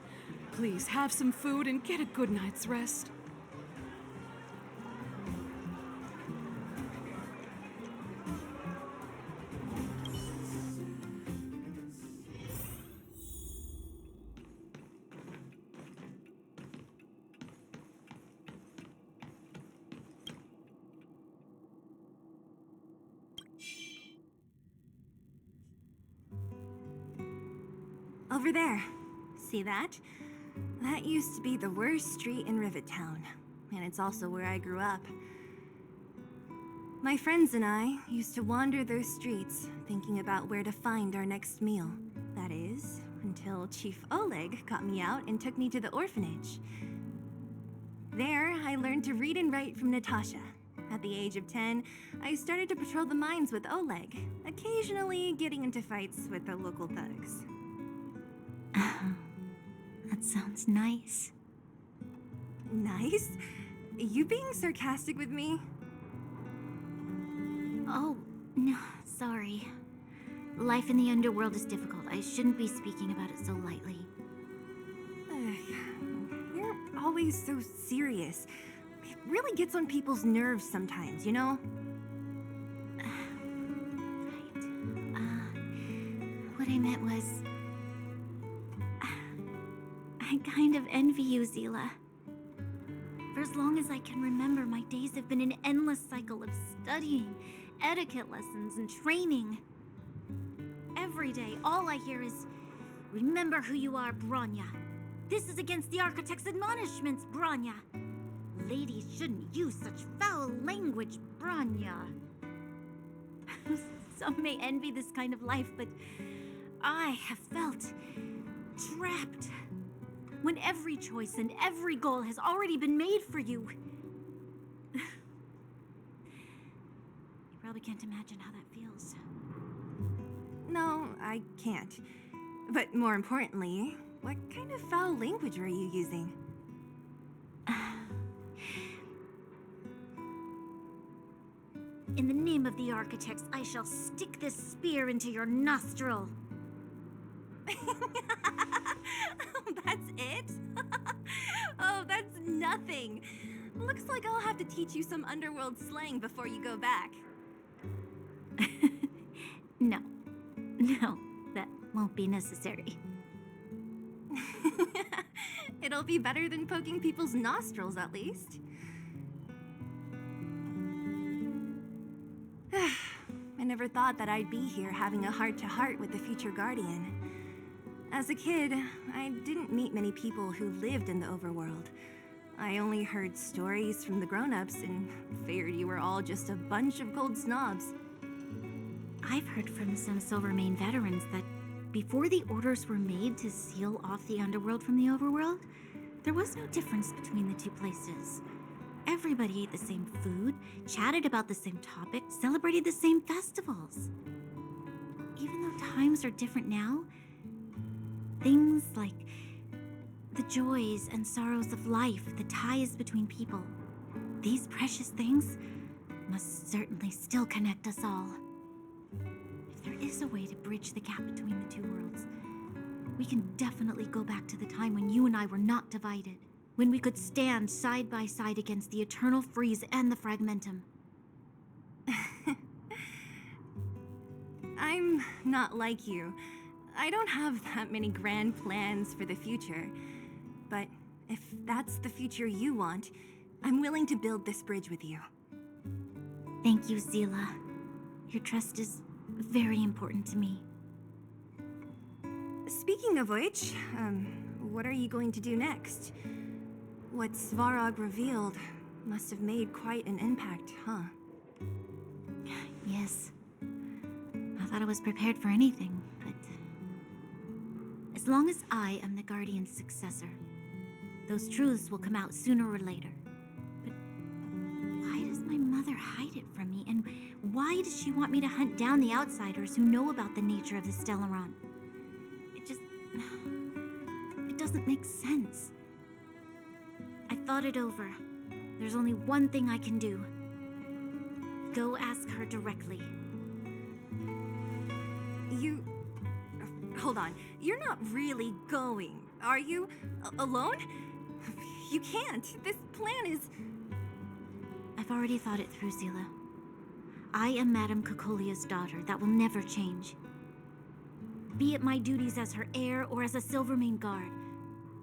Please have some food and get a good night's rest. Over there. See that? That used to be the worst street in Rivettown, and it's also where I grew up. My friends and I used to wander those streets, thinking about where to find our next meal. That is, until Chief Oleg got me out and took me to the orphanage. There, I learned to read and write from Natasha. At the age of 10, I started to patrol the mines with Oleg, occasionally getting into fights with the local thugs. That sounds nice. Nice? You being sarcastic with me? Oh, no, sorry. Life in the underworld is difficult. I shouldn't be speaking about it so lightly. You're always so serious. It really gets on people's nerves sometimes, you know? What I meant was... I kind of envy you, Zila. For as long as I can remember, my days have been an endless cycle of studying, etiquette lessons, and training. Every day, all I hear is, "Remember who you are, Bronya. This is against the Architect's admonishments, Bronya. Ladies shouldn't use such foul language, Bronya." Some may envy this kind of life, but I have felt trapped. When every choice and every goal has already been made for you. You probably can't imagine how that feels. No, I can't. But more importantly, what kind of foul language were you using? In the name of the Architects, I shall stick this spear into your nostril. That's it? Oh, that's nothing. teach you some underworld slang before you go back. No. No, that won't be necessary. It'll be better than poking people's nostrils, at least. I never thought that I'd be here having a heart-to-heart with the future Guardian. As a kid, I didn't meet many people who lived in the overworld. I only heard stories from the grown-ups and figured you were all just a bunch of cold snobs. I've heard from some Silvermane veterans that before the orders were made to seal off the underworld from the overworld, there was no difference between the two places. Everybody ate the same food, chatted about the same topics, celebrated the same festivals. Even though times are different now, things like the joys and sorrows of life, the ties between people, these precious things must certainly still connect us all. If there is a way to bridge the gap between the two worlds, we can definitely go back to the time when you and I were not divided, when we could stand side by side against the Eternal Freeze and the Fragmentum. I'm not like you. I don't have that many grand plans for the future. But if that's the future you want, I'm willing to build this bridge with you. Thank you, Zila. Your trust is very important to me. Speaking of which, what are you going to do next? What Svarog revealed must have made quite an impact, huh? Yes. I thought I was prepared for anything, but as long as I am the Guardian's successor, those truths will come out sooner or later. But why does my mother hide it from me? And why does she want me to hunt down the outsiders who know about the nature of the Stellaron? It doesn't make sense. I thought it over. There's only one thing I can do. Go ask her directly. Hold on. You're not really going, are you? Alone? You can't. This plan is... I've already thought it through, Zila. I am Madame Cocolia's daughter. That will never change. Be it my duties as her heir or as a Silvermane guard,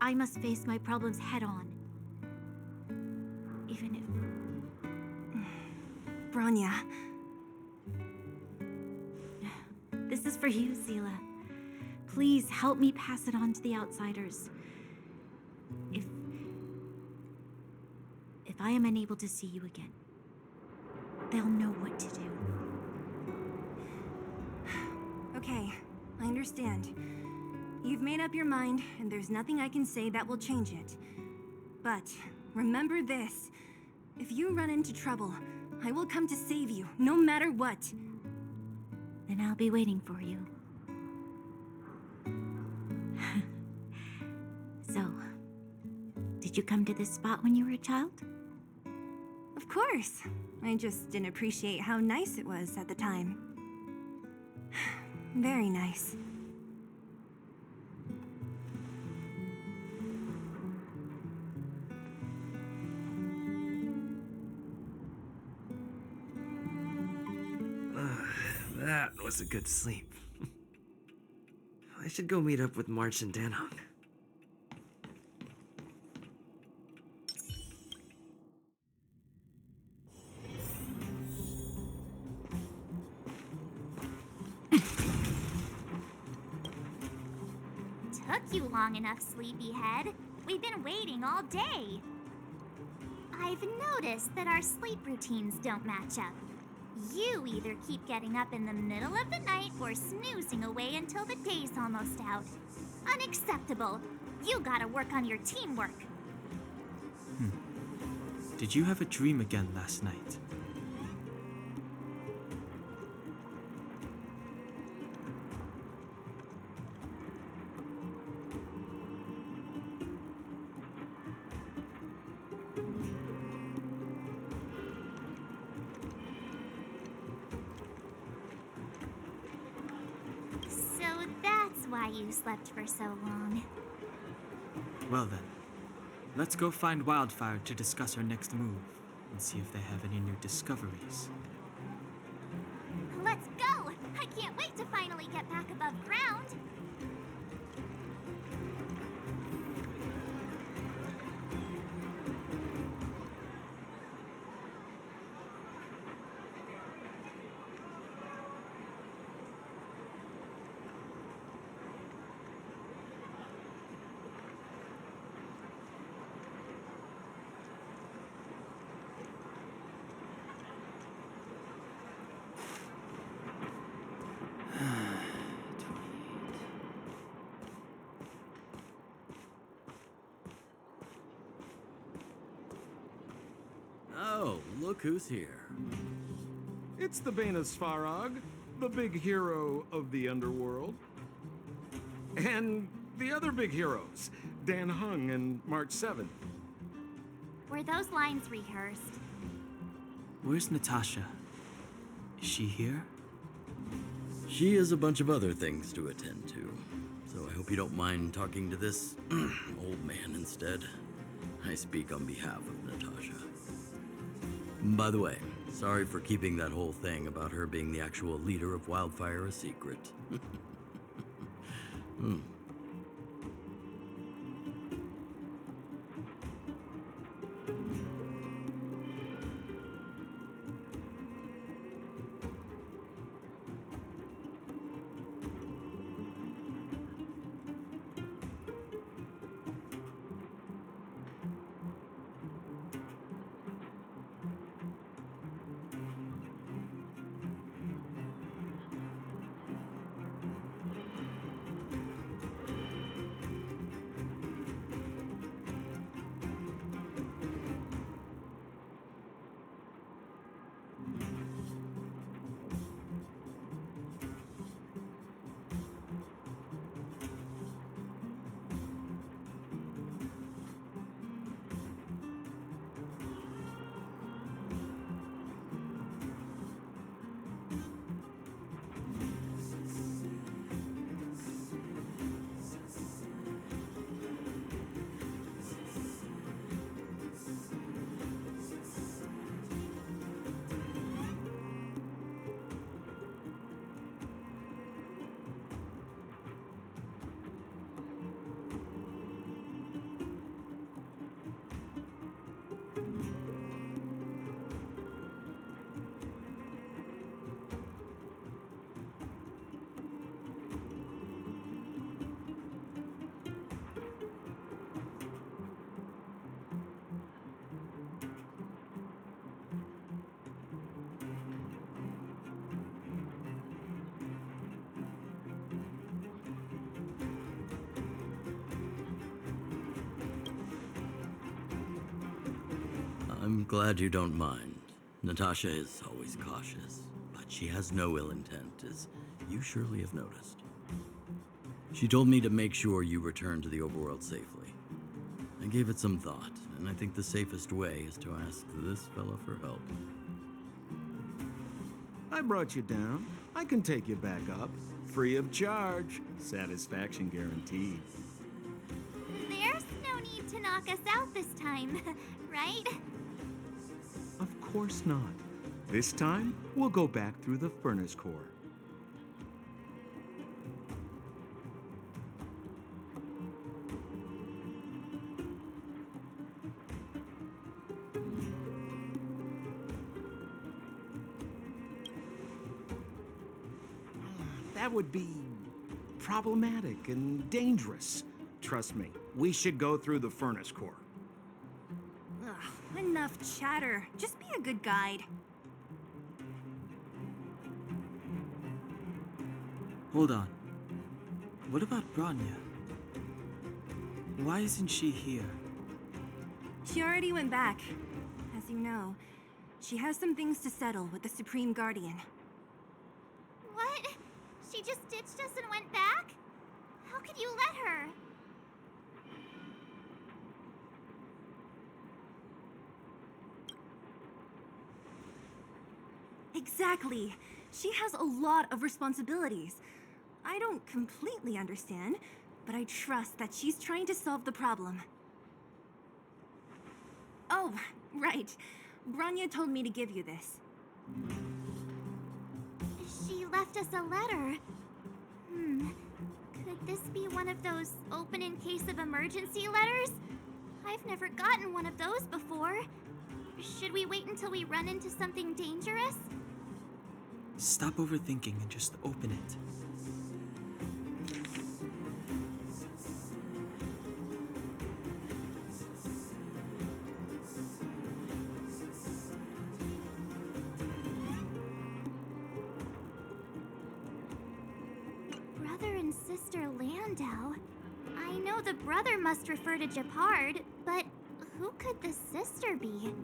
I must face my problems head-on. Even if... Bronya. This is for you, Zila. Please help me pass it on to the outsiders. If I am unable to see you again, they'll know what to do. Okay, I understand. You've made up your mind, and there's nothing I can say that will change it. But remember this. If you run into trouble, I will come to save you, no matter what. Then I'll be waiting for you. So, did you come to this spot when you were a child? Of course. I just didn't appreciate how nice it was at the time. Very nice. That was a good sleep. I should go meet up with March and Danhong. Took you long enough, sleepyhead. We've been waiting all day. I've noticed that our sleep routines don't match up. You either keep getting up in the middle of the night or snoozing away until the day's almost out. Unacceptable. You gotta work on your teamwork. Did you have a dream again last night? So that's why you slept for so long. Well then, let's go find Wildfire to discuss our next move. and see if they have any new discoveries. Let's go! I can't wait to finally get back above ground. Oh, look who's here. It's the Bane of Svarog, the big hero of the underworld. And the other big heroes, Dan Hung and March 7th. Were those lines rehearsed? Where's Natasha? Is she here? She has a bunch of other things to attend to, so I hope you don't mind talking to this old man instead. I speak on behalf of Natasha. By the way, sorry for keeping that whole thing about her being the actual leader of Wildfire a secret. I'm glad you don't mind. Natasha is always cautious, but she has no ill intent, as you surely have noticed. She told me to make sure you return to the overworld safely. I gave it some thought, and I think the safest way is to ask this fella for help. I brought you down. I can take you back up. Free of charge. Satisfaction guaranteed. There's no need to knock us out this time, right? Of course not. This time, we'll go back through the furnace core. That would be problematic and dangerous. Trust me, we should go through the furnace core. Ugh, enough chatter. Just be a good guide. Hold on. What about Branya? Why isn't she here? She already went back. As you know, she has some things to settle with the Supreme Guardian. What? She just ditched us and went back? How could you let her? Exactly. She has a lot of responsibilities. I don't completely understand, but I trust that she's trying to solve the problem. Oh, right. Branya told me to give you this. She left us a letter. Could this be one of those open in case of emergency letters? I've never gotten one of those before. Should we wait until we run into something dangerous? Stop overthinking and just open it. Brother and sister Landau. I know the brother must refer to Japard, but who could the sister be?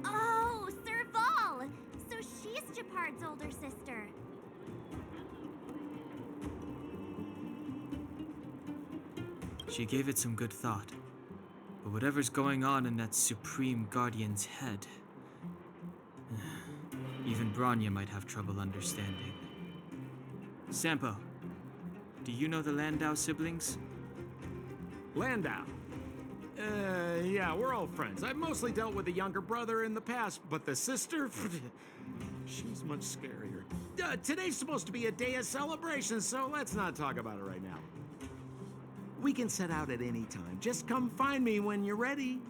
Oh, Serval! So she's Japard's older sister. She gave it some good thought. But whatever's going on in that Supreme Guardian's head, even Branya might have trouble understanding. Sampo, do you know the Landau siblings? Landau? Yeah, we're all friends. I've mostly dealt with the younger brother in the past, but the sister? She's much scarier. Today's supposed to be a day of celebration, so let's not talk about it right now. We can set out at any time. Just come find me when you're ready.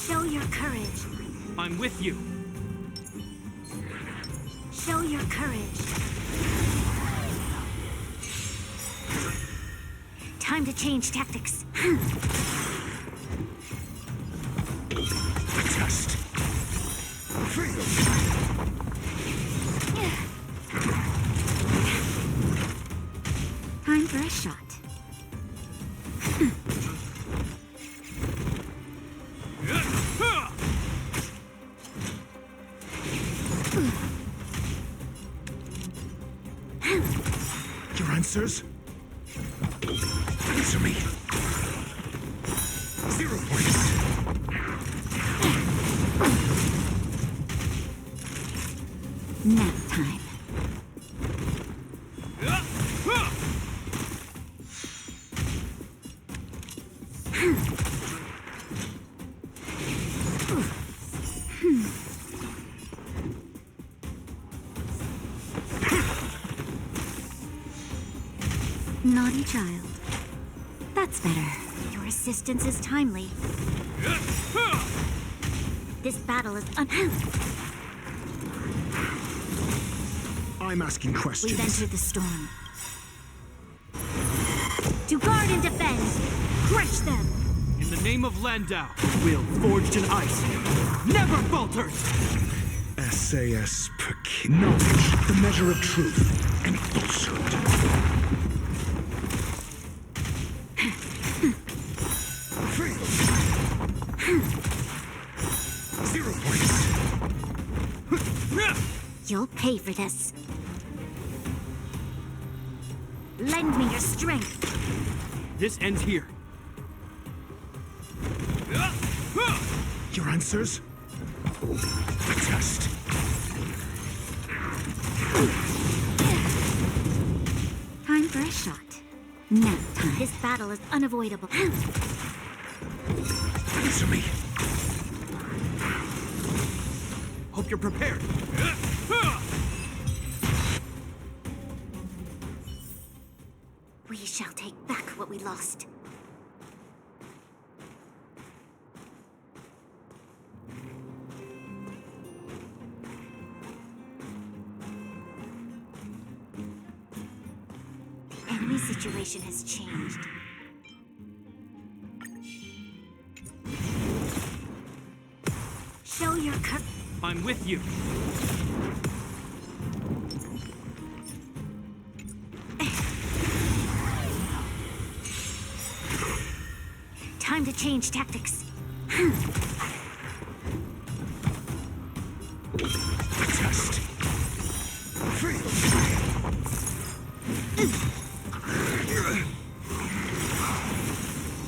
Show your courage. I'm with you. Show your courage. Time to change tactics. Test. Freedom. Time for a shot. Your answers? Answer me. 0 points. Nap time. Naughty child. That's better. Your assistance is timely. This battle is I'm asking questions. We've entered the storm. To guard and defend! Crush them! In the name of Landau, will forged in ice never falters! SAS per knowledge, the measure of truth and falsehood. Freedom. 0 points. You'll pay for this. Lend me your strength. This ends here. Your answers? The test. Time for a shot. Nap time. This battle is unavoidable. Answer me. Hope you're prepared. We shall take back what we lost. The enemy situation has changed. Show your courage. I'm with you. Time to change tactics. Test. Freedom.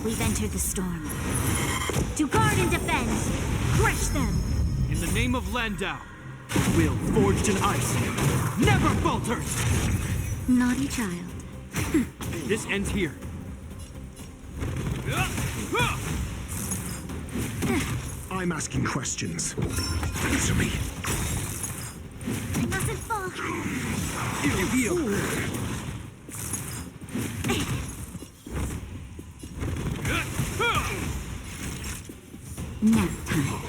We've entered the storm. To guard and defend! Crush them! In the name of Landau, will forged in ice never falters! Naughty child. This ends here. I'm asking questions. Answer me. I mustn't fall. Nap time.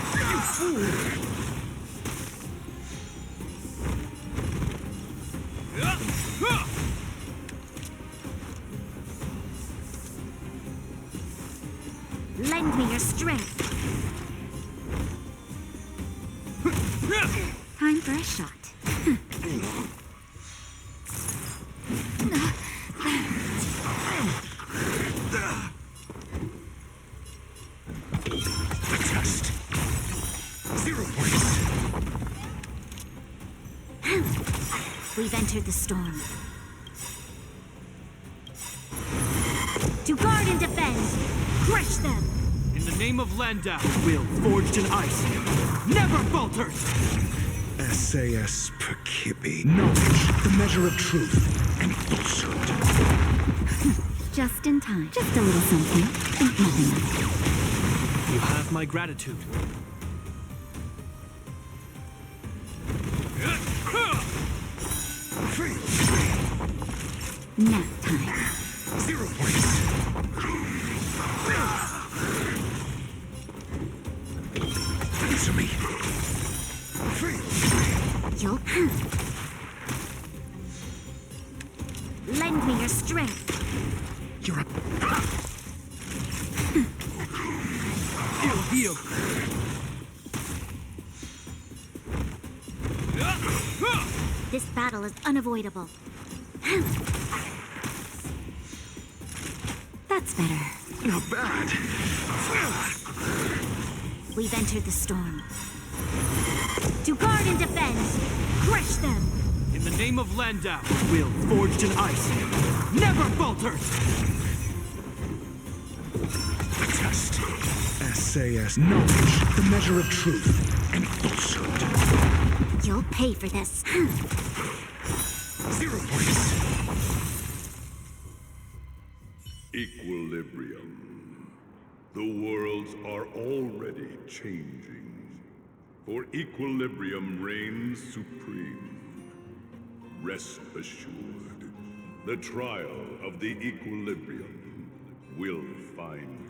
You fool! Lend me your strength. Time for a shot. Test. 0 points. We've entered the storm. To guard and defend! Crush them! In the name of Landau, will forged in ice never falters! SAS per knowledge, the measure of truth and falsehood. Just in time. Just a little something. Think nothing of it. You have my gratitude. Free. Nap time. 0 points. Answer me. You'll lend me your strength. You're a... Heal. This battle is unavoidable. That's better. Not bad. We've entered the storm. To guard and defend, crush them! In the name of Landau, will forged in ice never falters! A test. SAS. Knowledge, the measure of truth and falsehood. You'll pay for this. 0 points. Equilibrium. The worlds are already changing. For equilibrium reigns supreme. Rest assured, the trial of the equilibrium will find you.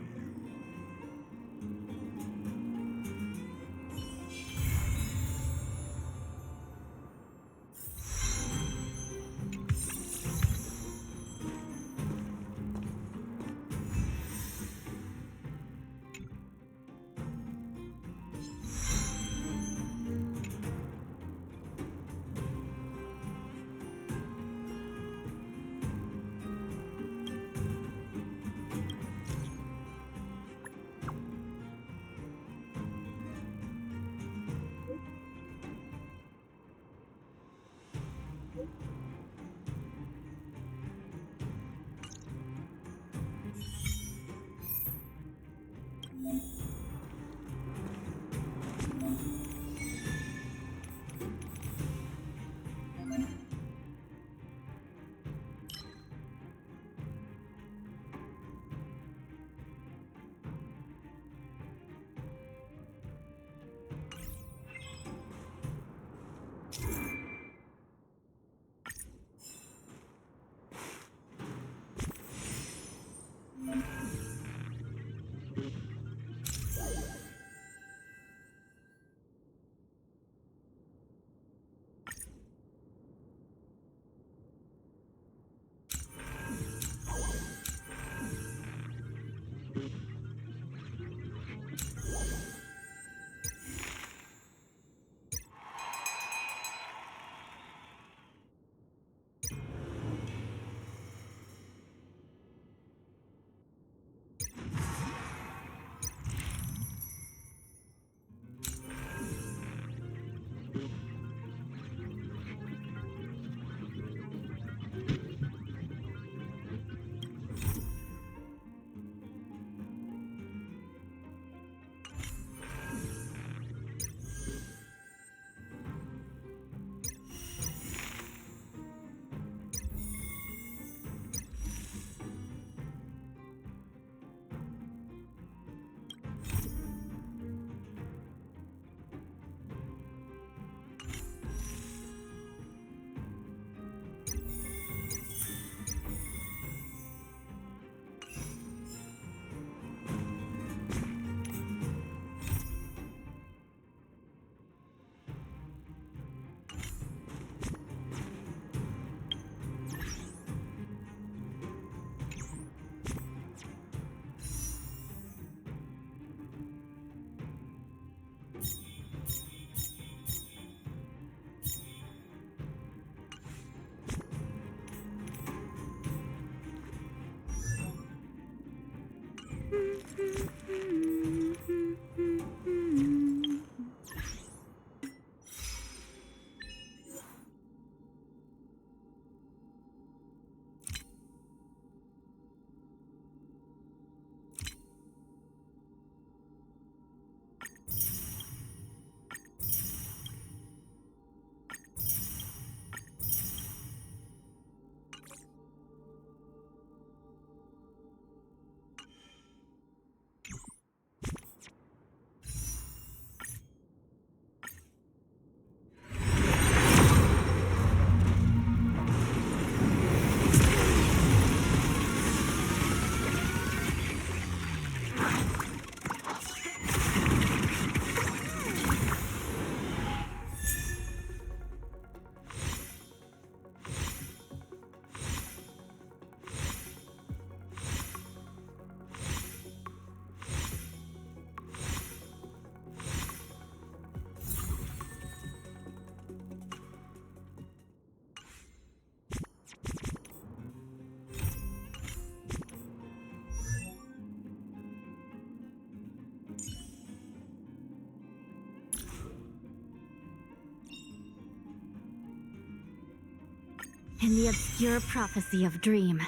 In the obscure prophecy of Dream,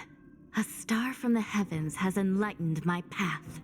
a star from the heavens has enlightened my path.